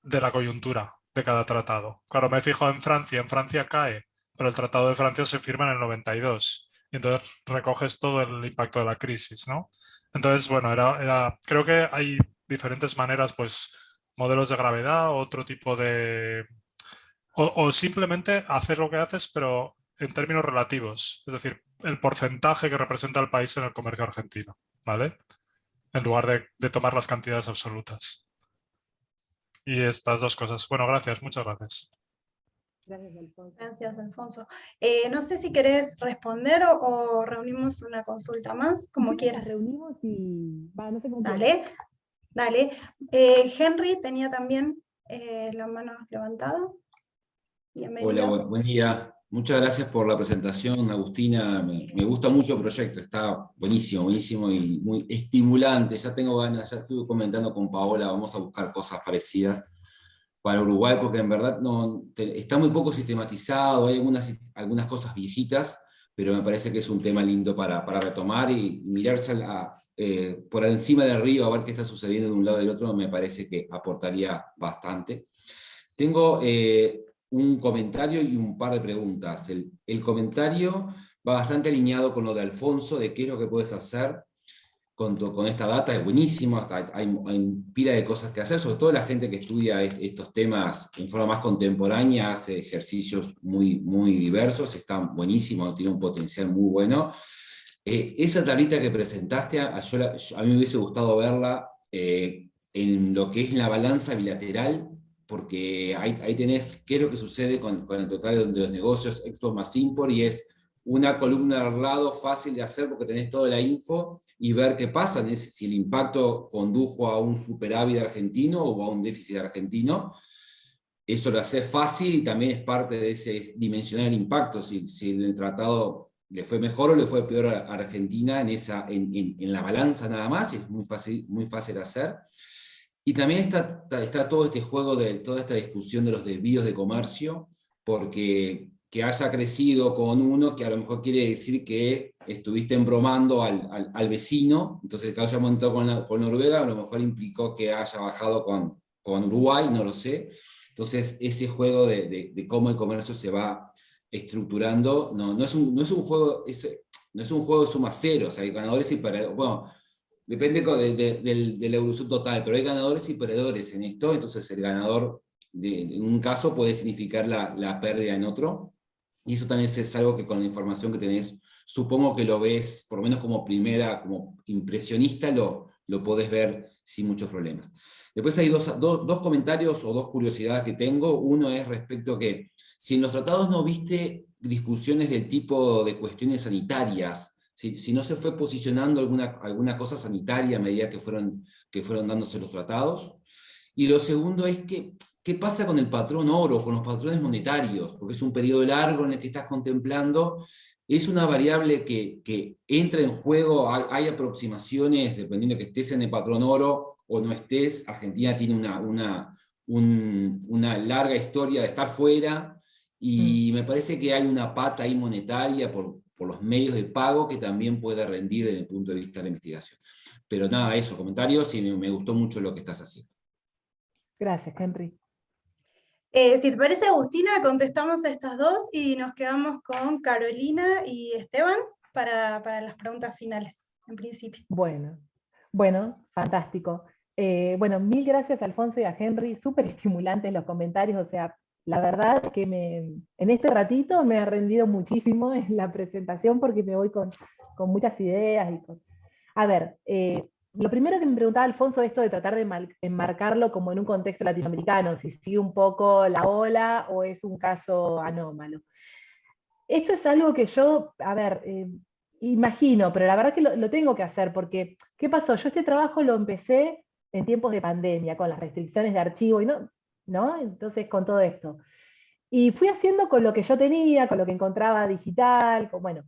de la coyuntura de cada tratado. Claro, me he fijado en Francia cae, pero el Tratado de Francia se firma en el 92. Y entonces recoges todo el impacto de la crisis, ¿no? Entonces, bueno, creo que hay diferentes maneras, pues, modelos de gravedad, otro tipo de... O simplemente hacer lo que haces, pero en términos relativos. Es decir, el porcentaje que representa el país en el comercio argentino, ¿vale? En lugar de tomar las cantidades absolutas. Y estas dos cosas. Bueno, gracias, muchas gracias. Gracias, Alfonso. Gracias, Alfonso. No sé si querés responder o reunimos una consulta más, como quieras. Reunimos y... no sé cómo Dale, dale. Henry tenía también la mano levantada. Bienvenido. Hola, buen día. Muchas gracias por la presentación, Agustina. Me gusta mucho el proyecto, está buenísimo, buenísimo y muy estimulante. Ya tengo ganas, ya estuve comentando con Paola, vamos a buscar cosas parecidas para Uruguay, porque en verdad está muy poco sistematizado, hay algunas cosas viejitas, pero me parece que es un tema lindo para retomar y mirarse por encima del río a ver qué está sucediendo de un lado y del otro, me parece que aportaría bastante. Tengo un comentario y un par de preguntas. El comentario va bastante alineado con lo de Alfonso, de qué es lo que puedes hacer con esta data, es buenísimo, hay pila de cosas que hacer, sobre todo la gente que estudia estos temas en forma más contemporánea, hace ejercicios muy, muy diversos, está buenísimo, tiene un potencial muy bueno. Esa tablita que presentaste, a mí me hubiese gustado verla en lo que es la balanza bilateral, porque ahí tenés qué es lo que sucede con el total de los negocios, export más import, y es una columna al lado fácil de hacer porque tenés toda la info y ver qué pasa, si el impacto condujo a un superávit argentino o a un déficit argentino. Eso lo hace fácil y también es parte de ese dimensionar el impacto, si el tratado le fue mejor o le fue peor a Argentina en la balanza nada más, es muy fácil de hacer. Y también está todo este juego, toda esta discusión de los desvíos de comercio, porque que haya crecido con uno, que a lo mejor quiere decir que estuviste embromando al vecino, entonces que haya montado con Noruega, a lo mejor implicó que haya bajado con Uruguay, no lo sé. Entonces ese juego de cómo el comercio se va estructurando, no es un juego de suma cero, o sea, hay ganadores y perdedores. Bueno, depende de la evolución total, pero hay ganadores y perdedores en esto, entonces el ganador en un caso puede significar la pérdida en otro, y eso también es algo que con la información que tenés, supongo que lo ves, por lo menos como como impresionista, lo podés ver sin muchos problemas. Después hay dos comentarios o dos curiosidades que tengo. Uno es respecto a que si en los tratados no viste discusiones del tipo de cuestiones sanitarias, si no se fue posicionando alguna cosa sanitaria a medida que fueron dándose los tratados. Y lo segundo es que, ¿qué pasa con el patrón oro, con los patrones monetarios? Porque es un periodo largo en el que estás contemplando, es una variable que entra en juego, hay aproximaciones, dependiendo de que estés en el patrón oro o no estés. Argentina tiene una larga historia de estar fuera, Y me parece que hay una pata ahí monetaria por los medios de pago que también puede rendir desde el punto de vista de la investigación. Pero nada, eso, comentarios, y me gustó mucho lo que estás haciendo. Gracias, Henry. Si te parece, Agustina, contestamos estas dos y nos quedamos con Carolina y Esteban para las preguntas finales, en principio. Bueno, fantástico. Bueno, mil gracias a Alfonso y a Henry, súper estimulantes los comentarios, o sea, la verdad que en este ratito me ha rendido muchísimo en la presentación porque me voy con muchas ideas. A ver, lo primero que me preguntaba Alfonso, esto de tratar de enmarcarlo como en un contexto latinoamericano, si sigue un poco la ola o es un caso anómalo. Esto es algo que yo, a ver, imagino, pero la verdad que lo tengo que hacer, porque, ¿qué pasó? Yo este trabajo lo empecé en tiempos de pandemia, con las restricciones de archivo, y ¿no? Entonces, con todo esto. Y fui haciendo con lo que yo tenía, con lo que encontraba digital, bueno.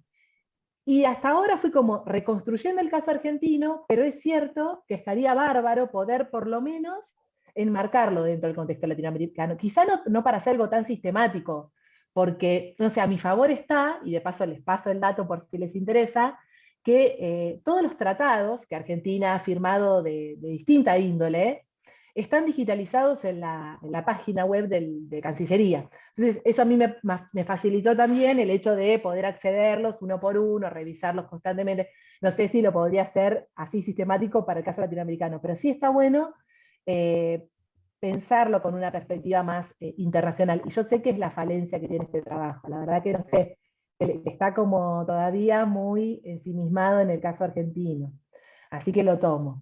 Y hasta ahora fui como reconstruyendo el caso argentino, pero es cierto que estaría bárbaro poder por lo menos enmarcarlo dentro del contexto latinoamericano. Quizá no para hacer algo tan sistemático, porque, no sé, a mi favor está, y de paso les paso el dato por si les interesa, que todos los tratados que Argentina ha firmado de distinta índole, están digitalizados en la página web de Cancillería. Entonces, eso a mí me facilitó también el hecho de poder accederlos uno por uno, revisarlos constantemente. No sé si lo podría hacer así sistemático para el caso latinoamericano, pero sí está bueno pensarlo con una perspectiva más internacional. Y yo sé que es la falencia que tiene este trabajo. La verdad que no sé, está como todavía muy ensimismado en el caso argentino. Así que lo tomo.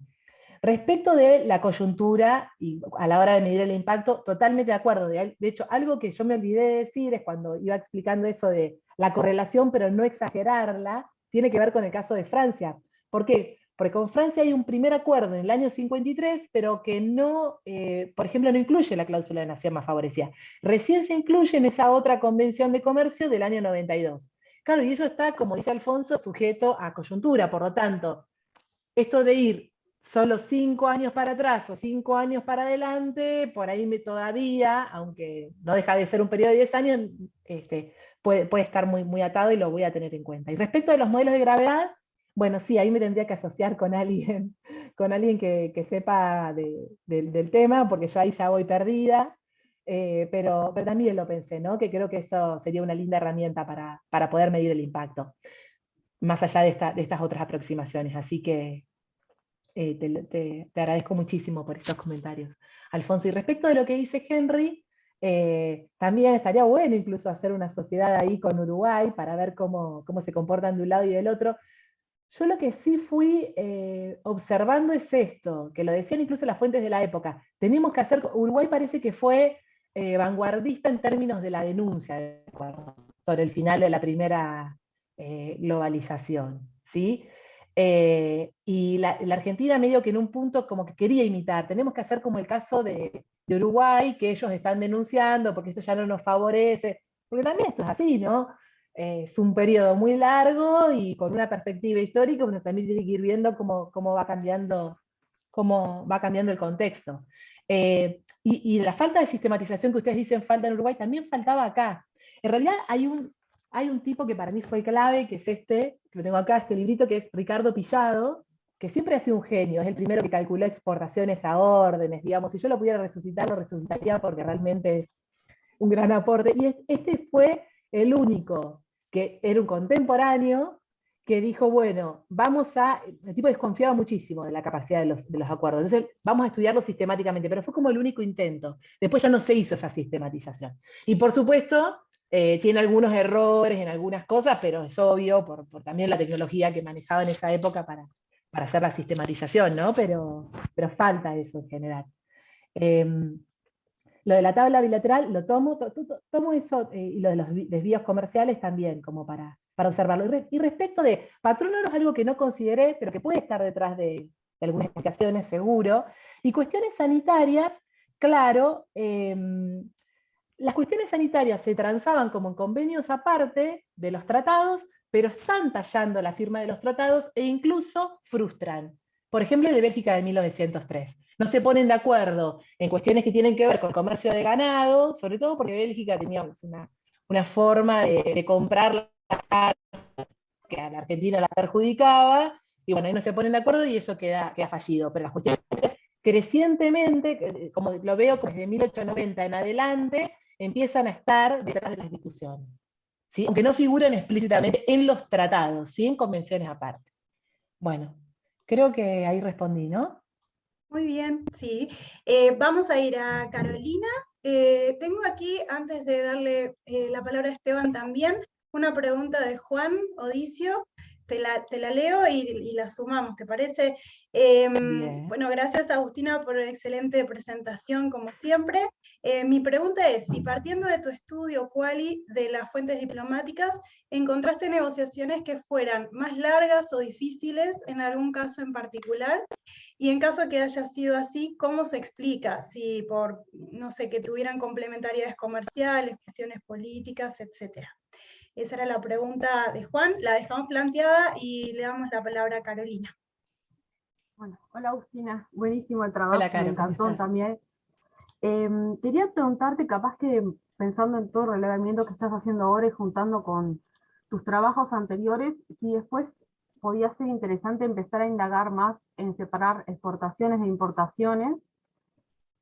Respecto de la coyuntura y a la hora de medir el impacto, totalmente de acuerdo. De hecho, algo que yo me olvidé de decir es cuando iba explicando eso de la correlación, pero no exagerarla, tiene que ver con el caso de Francia. ¿Por qué? Porque con Francia hay un primer acuerdo en el año 53, pero que no, por ejemplo, no incluye la cláusula de nación más favorecida. Recién se incluye en esa otra convención de comercio del año 92. Claro, y eso está, como dice Alfonso, sujeto a coyuntura. Por lo tanto, esto de ir solo 5 años para atrás o 5 años para adelante, por ahí todavía, aunque no deja de ser un periodo de 10 años, puede estar muy, muy atado y lo voy a tener en cuenta. Y respecto de los modelos de gravedad, bueno, sí, ahí me tendría que asociar con alguien que sepa del tema, porque yo ahí ya voy perdida, pero también lo pensé, ¿no? Que creo que eso sería una linda herramienta para poder medir el impacto, más allá de estas otras aproximaciones. Así que te agradezco muchísimo por estos comentarios, Alfonso. Y respecto de lo que dice Henry, también estaría bueno incluso hacer una sociedad ahí con Uruguay para ver cómo se comportan de un lado y del otro. Yo lo que sí fui observando es esto, que lo decían incluso las fuentes de la época. Tenemos que hacer, Uruguay parece que fue vanguardista en términos de la denuncia sobre el final de la primera globalización, ¿sí? Y la Argentina medio que en un punto como que quería imitar, tenemos que hacer como el caso de Uruguay, que ellos están denunciando porque esto ya no nos favorece, porque también esto es así, ¿no? Es un periodo muy largo y con una perspectiva histórica uno también tiene que ir viendo cómo va cambiando el contexto. Y la falta de sistematización que ustedes dicen falta en Uruguay también faltaba acá. En realidad hay un tipo que para mí fue clave, que es que lo tengo acá, este librito, que es Ricardo Pillado, que siempre ha sido un genio, es el primero que calculó exportaciones a órdenes, digamos. Si yo lo pudiera resucitar, lo resucitaría porque realmente es un gran aporte. Y este fue el único que era un contemporáneo que dijo, bueno, el tipo desconfiaba muchísimo de la capacidad de los acuerdos, entonces vamos a estudiarlo sistemáticamente, pero fue como el único intento. Después ya no se hizo esa sistematización. Y por supuesto, tiene algunos errores en algunas cosas, pero es obvio por también la tecnología que manejaba en esa época para hacer la sistematización, ¿no? Pero falta eso en general. Lo de la tabla bilateral lo tomo eso, y lo de los desvíos comerciales también, como para observarlo. Y respecto de patrón oro es algo que no consideré, pero que puede estar detrás de algunas explicaciones, seguro. Y cuestiones sanitarias, claro, las cuestiones sanitarias se transaban como en convenios aparte de los tratados, pero están tallando la firma de los tratados e incluso frustran. Por ejemplo, el de Bélgica de 1903. No se ponen de acuerdo en cuestiones que tienen que ver con el comercio de ganado, sobre todo porque Bélgica tenía una forma de comprar la que a la Argentina la perjudicaba, y bueno, ahí no se ponen de acuerdo y eso queda fallido. Pero las cuestiones crecientemente, como lo veo desde 1890 en adelante, empiezan a estar detrás de las discusiones, ¿sí? Aunque no figuran explícitamente en los tratados, ¿sí? En convenciones aparte. Bueno, creo que ahí respondí, ¿no? Muy bien, sí. Vamos a ir a Carolina. Tengo aquí, antes de darle la palabra a Esteban también, una pregunta de Juan Odicio. Te la leo y la sumamos, ¿te parece? Bien. Bueno, gracias Agustina por la excelente presentación, como siempre. Mi pregunta es, si partiendo de tu estudio, Quali, de las fuentes diplomáticas, encontraste negociaciones que fueran más largas o difíciles en algún caso en particular, y en caso que haya sido así, ¿cómo se explica? Si por, no sé, que tuvieran complementariedades comerciales, cuestiones políticas, etcétera. Esa era la pregunta de Juan, la dejamos planteada y le damos la palabra a Carolina. Bueno, hola Agustina, buenísimo el trabajo, Hola, Caro, me encantó ¿cómo estás? también. Quería preguntarte, capaz que pensando en todo el relevamiento que estás haciendo ahora y juntando con tus trabajos anteriores, si después podía ser interesante empezar a indagar más en separar exportaciones de importaciones,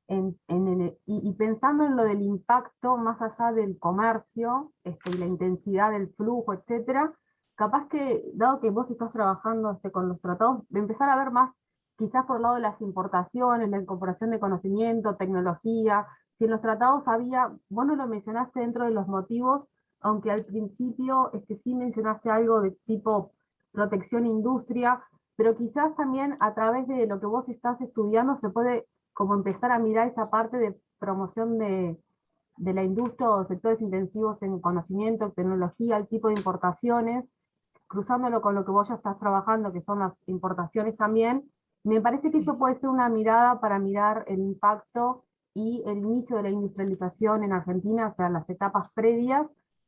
y pensando en lo del impacto más allá del comercio, y la intensidad del flujo, etcétera, capaz que, dado que vos estás trabajando con los tratados, de empezar a ver más, quizás por el lado de las importaciones, la incorporación de conocimiento, tecnología, si en los tratados había, vos no lo mencionaste dentro de los motivos, aunque al principio sí mencionaste algo de tipo protección industria, pero quizás también a través de lo que vos estás estudiando se puede como empezar a mirar esa parte de promoción de la industria o sectores intensivos en conocimiento, tecnología, el tipo de importaciones, cruzándolo con lo que vos ya estás trabajando, que son las importaciones también. Me parece que eso puede ser una mirada para mirar el impacto y el inicio de la industrialización en Argentina, o sea, las etapas previas,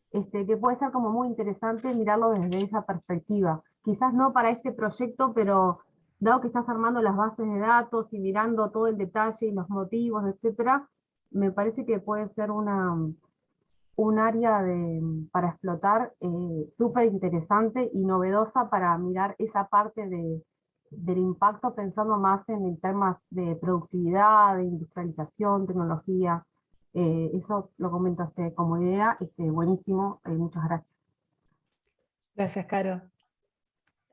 que puede ser como muy interesante mirarlo desde esa perspectiva. Quizás no para este proyecto, pero dado que estás armando las bases de datos y mirando todo el detalle y los motivos, etcétera, me parece que puede ser un área para explotar súper interesante y novedosa para mirar esa parte del impacto pensando más en temas de productividad, de industrialización, tecnología. Eso lo comentaste como idea, buenísimo, muchas gracias. Gracias, Caro.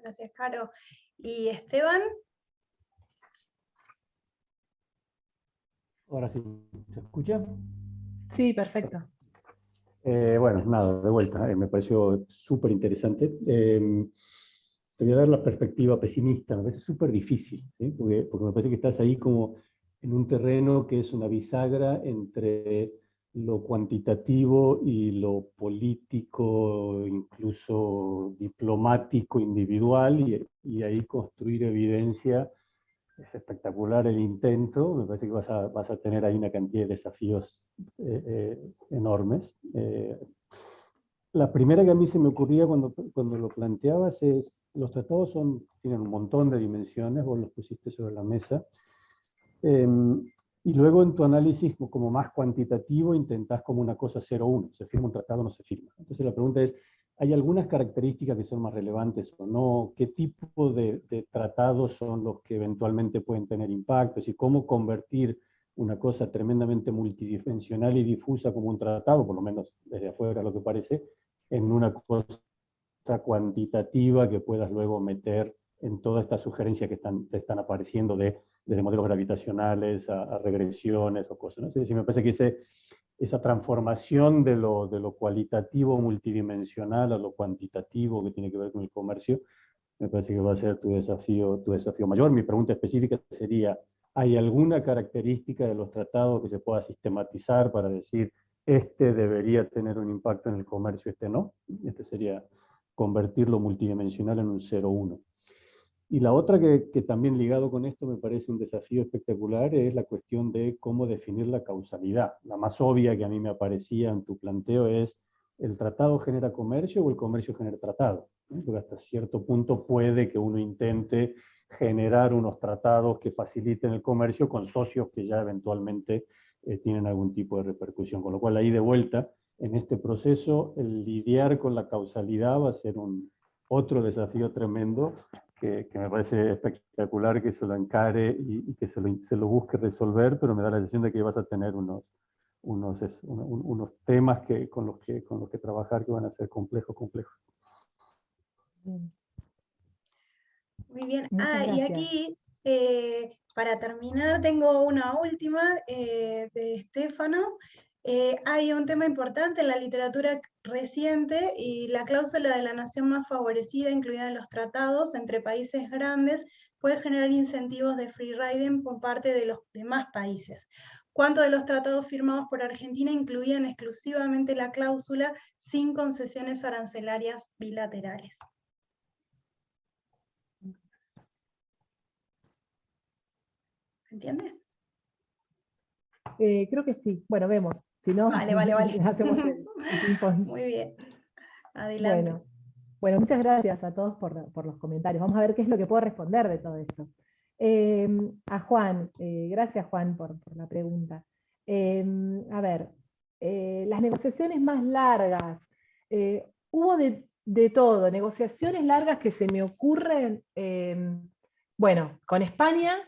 Gracias, Caro. ¿Y Esteban? Ahora sí, ¿se escucha? Sí, perfecto. Bueno, nada, de vuelta, me pareció súper interesante. Te voy a dar la perspectiva pesimista, me parece súper difícil, ¿sí? Porque me parece que estás ahí como en un terreno que es una bisagra entre lo cuantitativo y lo político, incluso diplomático, individual, y ahí construir evidencia. Es espectacular el intento, me parece que vas a tener ahí una cantidad de desafíos enormes. La primera que a mí se me ocurría cuando lo planteabas es, los tratados tienen un montón de dimensiones, vos los pusiste sobre la mesa, y luego en tu análisis como más cuantitativo intentás como una cosa 0-1, se firma un tratado o no se firma. Entonces la pregunta es, ¿hay algunas características que son más relevantes o no? ¿Qué tipo de tratados son los que eventualmente pueden tener impactos? ¿Y cómo convertir una cosa tremendamente multidimensional y difusa como un tratado, por lo menos desde afuera lo que parece, en una cosa cuantitativa que puedas luego meter en todas estas sugerencias que te están apareciendo desde modelos gravitacionales a regresiones o cosas, ¿no? Es decir, me parece que esa transformación de lo cualitativo multidimensional a lo cuantitativo que tiene que ver con el comercio, me parece que va a ser tu desafío mayor. Mi pregunta específica sería, ¿hay alguna característica de los tratados que se pueda sistematizar para decir, este debería tener un impacto en el comercio, este no? Este sería convertir lo multidimensional en un 0-1. Y la otra que también ligado con esto me parece un desafío espectacular es la cuestión de cómo definir la causalidad. La más obvia que a mí me aparecía en tu planteo es, ¿el tratado genera comercio o el comercio genera tratado? Porque hasta cierto punto puede que uno intente generar unos tratados que faciliten el comercio con socios que ya eventualmente tienen algún tipo de repercusión. Con lo cual ahí de vuelta en este proceso, el lidiar con la causalidad va a ser otro desafío tremendo, que me parece espectacular que se lo encare y que se lo busque resolver, pero me da la sensación de que vas a tener unos temas con los que trabajar que van a ser complejos. Muy bien. Muchas Y gracias. aquí, para terminar, tengo una última de Estefano. Hay un tema importante en la literatura reciente y la cláusula de la nación más favorecida, incluida en los tratados entre países grandes, puede generar incentivos de free riding por parte de los demás países. ¿Cuántos de los tratados firmados por Argentina incluían exclusivamente la cláusula sin concesiones arancelarias bilaterales? ¿Se entiende? Creo que sí. Bueno, vemos. Si no, Vale. hacemos el ping-pong. Muy bien. Adelante. Bueno, muchas gracias a todos por los comentarios. Vamos a ver qué es lo que puedo responder de todo esto. A Juan, gracias Juan por la pregunta. A ver, las negociaciones más largas, hubo de todo, negociaciones largas que se me ocurren, bueno, con España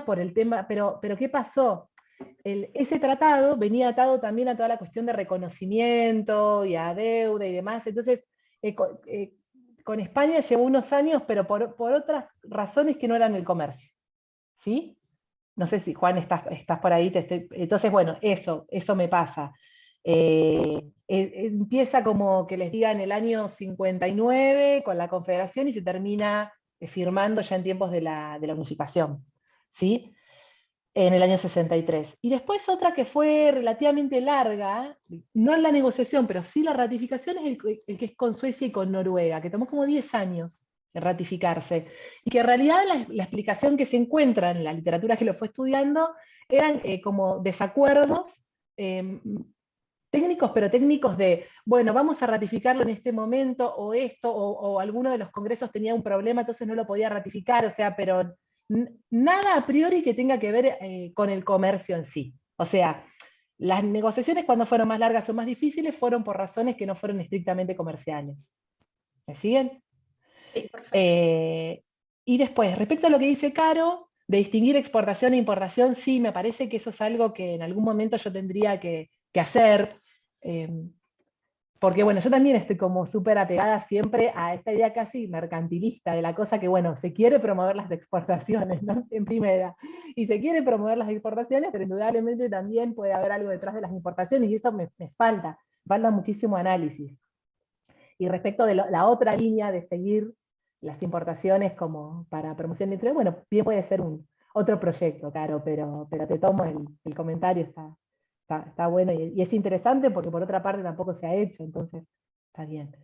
por el tema, pero ¿qué pasó? Ese tratado venía atado también a toda la cuestión de reconocimiento y a deuda y demás, entonces con España llevó unos años, pero por otras razones que no eran el comercio, ¿sí? No sé si, Juan, estás por ahí, entonces, bueno, eso me pasa. Empieza como que les diga en el año 59 con la Confederación y se termina firmando ya en tiempos de la unificación, ¿sí? En el año 63. Y después otra que fue relativamente larga, no en la negociación, pero sí la ratificación, es el que es con Suecia y con Noruega, que tomó como 10 años de ratificarse. Y que en realidad la explicación que se encuentra en la literatura que lo fue estudiando eran como desacuerdos técnicos, pero técnicos de, bueno, vamos a ratificarlo en este momento, o esto, o alguno de los congresos tenía un problema, entonces no lo podía ratificar, o sea, pero nada a priori que tenga que ver con el comercio en sí. O sea, las negociaciones cuando fueron más largas o más difíciles fueron por razones que no fueron estrictamente comerciales. ¿Me siguen? Sí, perfecto. Y después, respecto a lo que dice Caro, de distinguir exportación e importación, sí, me parece que eso es algo que en algún momento yo tendría que hacer, porque bueno, yo también estoy como súper apegada siempre a esta idea casi mercantilista de la cosa que, bueno, se quiere promover las exportaciones, ¿no? En primera, y se quiere promover las exportaciones, pero indudablemente también puede haber algo detrás de las importaciones, y eso me falta muchísimo análisis. Y respecto de la otra línea de seguir las importaciones como para promoción de interés, bueno, bien puede ser otro proyecto, Caro, pero te tomo el comentario, está bueno y es interesante porque por otra parte tampoco se ha hecho, entonces está bien.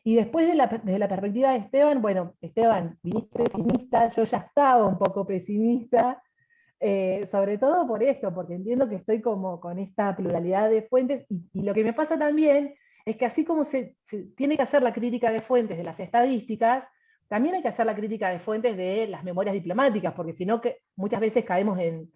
Y después desde la perspectiva de Esteban, bueno, Esteban, viniste pesimista, yo ya estaba un poco pesimista, sobre todo por esto, porque entiendo que estoy como con esta pluralidad de fuentes, y lo que me pasa también es que así como se tiene que hacer la crítica de fuentes de las estadísticas, también hay que hacer la crítica de fuentes de las memorias diplomáticas, porque si no, muchas veces caemos en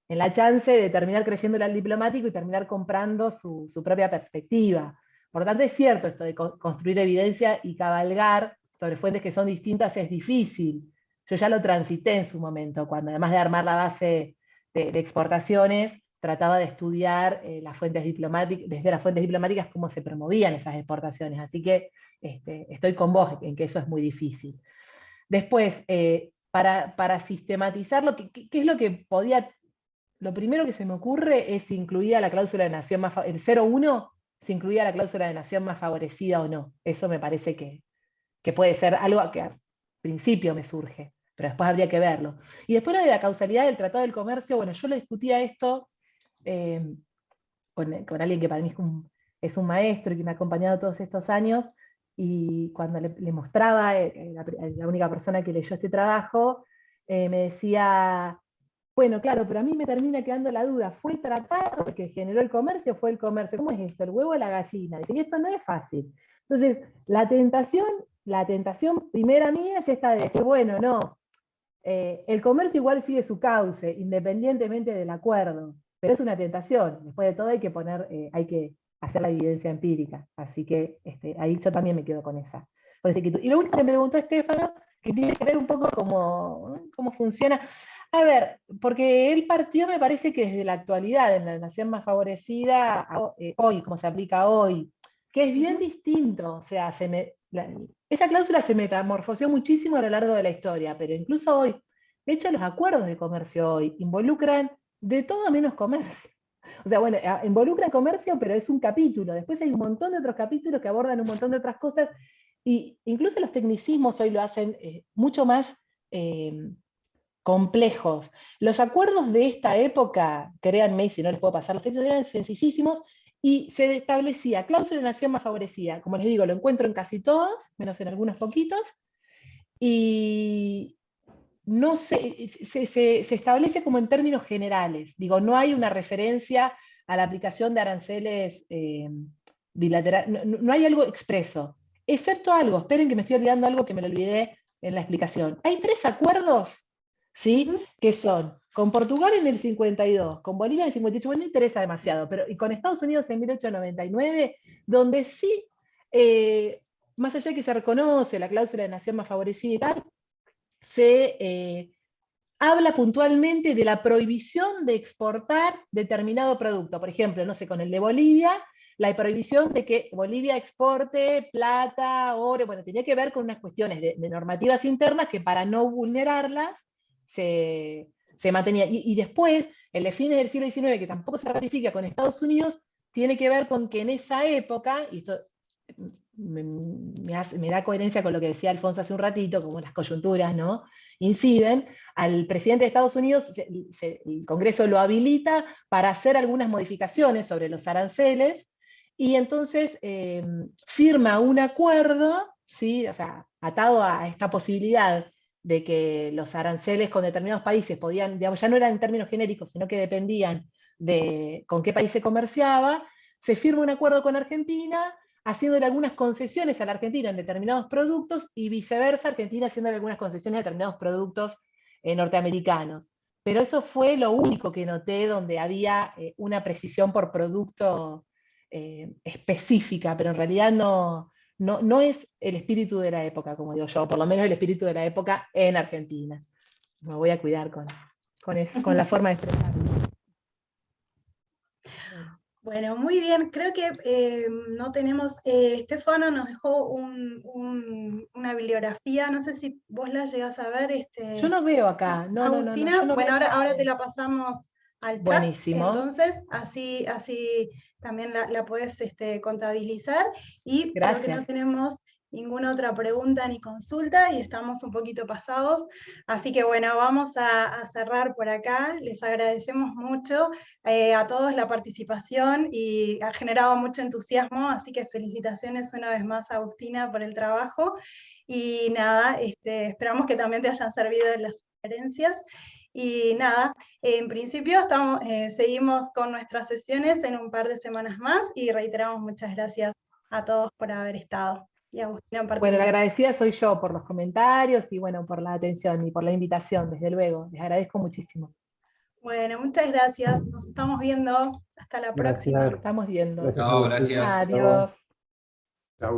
la chance de terminar creyéndole al diplomático y terminar comprando su propia perspectiva. Por lo tanto, es cierto esto de construir evidencia y cabalgar sobre fuentes que son distintas es difícil. Yo ya lo transité en su momento, cuando además de armar la base de exportaciones, trataba de estudiar las fuentes diplomáticas, desde las fuentes diplomáticas cómo se promovían esas exportaciones. Así que estoy con vos en que eso es muy difícil. Después, para sistematizarlo, ¿qué es lo que podía? Lo primero que se me ocurre es si incluía la cláusula de nación más el 0,1, si incluía la cláusula de nación más favorecida o no. Eso me parece que puede ser algo que al principio me surge, pero después habría que verlo. Y después lo de la causalidad del Tratado del Comercio, bueno, yo lo discutía esto con alguien que para mí es un maestro y que me ha acompañado todos estos años, y cuando le mostraba, la única persona que leyó este trabajo, me decía, bueno, claro, pero a mí me termina quedando la duda, ¿fue el tratado el que generó el comercio o fue el comercio? ¿Cómo es esto? ¿El huevo o la gallina? Dice, y esto no es fácil. Entonces, la tentación primera mía es esta de decir, bueno, no, el comercio igual sigue su cauce, independientemente del acuerdo. pero es una tentación. Después de todo hay que hacer la evidencia empírica. Así que ahí yo también me quedo con esa inquietud. Y lo último que me preguntó Estefano, que tiene que ver un poco cómo funciona. A ver, porque él partió, me parece que desde la actualidad, en la nación más favorecida, hoy, como se aplica hoy, que es bien distinto. O sea, esa cláusula se metamorfoseó muchísimo a lo largo de la historia, pero incluso hoy, de hecho, los acuerdos de comercio hoy involucran de todo menos comercio. O sea, bueno, involucra comercio, pero es un capítulo. Después hay un montón de otros capítulos que abordan un montón de otras cosas, y incluso los tecnicismos hoy lo hacen mucho más complejos. Los acuerdos de esta época, créanme, si no les puedo pasar los textos, eran sencillísimos, y se establecía cláusula de nación más favorecida. Como les digo, lo encuentro en casi todos, menos en algunos poquitos, y no se establece como en términos generales. Digo, no hay una referencia a la aplicación de aranceles bilaterales, no hay algo expreso, excepto algo, esperen que me estoy olvidando algo que me lo olvidé en la explicación. Hay 3 acuerdos, ¿sí? Que son con Portugal en el 52, con Bolivia en el 58, bueno, no interesa demasiado, pero y con Estados Unidos en 1899, donde sí, más allá de que se reconoce la cláusula de nación más favorecida y tal, se habla puntualmente de la prohibición de exportar determinado producto. Por ejemplo, no sé, con el de Bolivia, la prohibición de que Bolivia exporte plata, oro, bueno, tenía que ver con unas cuestiones de normativas internas que para no vulnerarlas se mantenía. Y después, el de fines del siglo XIX, que tampoco se ratifica con Estados Unidos, tiene que ver con que en esa época, y esto me da coherencia con lo que decía Alfonso hace un ratito, como las coyunturas, ¿no?, inciden, al presidente de Estados Unidos el Congreso lo habilita para hacer algunas modificaciones sobre los aranceles, y entonces firma un acuerdo, ¿sí? O sea, atado a esta posibilidad de que los aranceles con determinados países podían, digamos, ya no eran en términos genéricos, sino que dependían de con qué país se comerciaba. Se firma un acuerdo con Argentina, haciéndole algunas concesiones a la Argentina en determinados productos, y viceversa, Argentina haciéndole algunas concesiones a determinados productos norteamericanos. Pero eso fue lo único que noté donde había una precisión por producto específica, pero en realidad no es el espíritu de la época, como digo yo, por lo menos el espíritu de la época en Argentina. Me voy a cuidar con eso, con la forma de expresarlo. Bueno, muy bien. Creo que no tenemos... Estefano nos dejó una bibliografía, no sé si vos la llegás a ver. Yo no veo acá, no. Agustina, Yo no bueno, veo ahora te la pasamos al chat. Buenísimo. Entonces, así también la puedes contabilizar. Y creo que no tenemos ninguna otra pregunta ni consulta, y estamos un poquito pasados. Así que bueno, vamos a cerrar por acá. Les agradecemos mucho a todos la participación, y ha generado mucho entusiasmo, así que felicitaciones una vez más, Agustina, por el trabajo. Y nada, esperamos que también te hayan servido las sugerencias. Y nada, en principio seguimos con nuestras sesiones en un par de semanas más, y reiteramos muchas gracias a todos por haber estado. Y Agustina en particular. Bueno, la agradecida soy yo por los comentarios y bueno, por la atención y por la invitación, desde luego. Les agradezco muchísimo. Bueno, muchas gracias. Nos estamos viendo. Hasta la próxima. Estamos viendo. Chao, gracias. Adiós.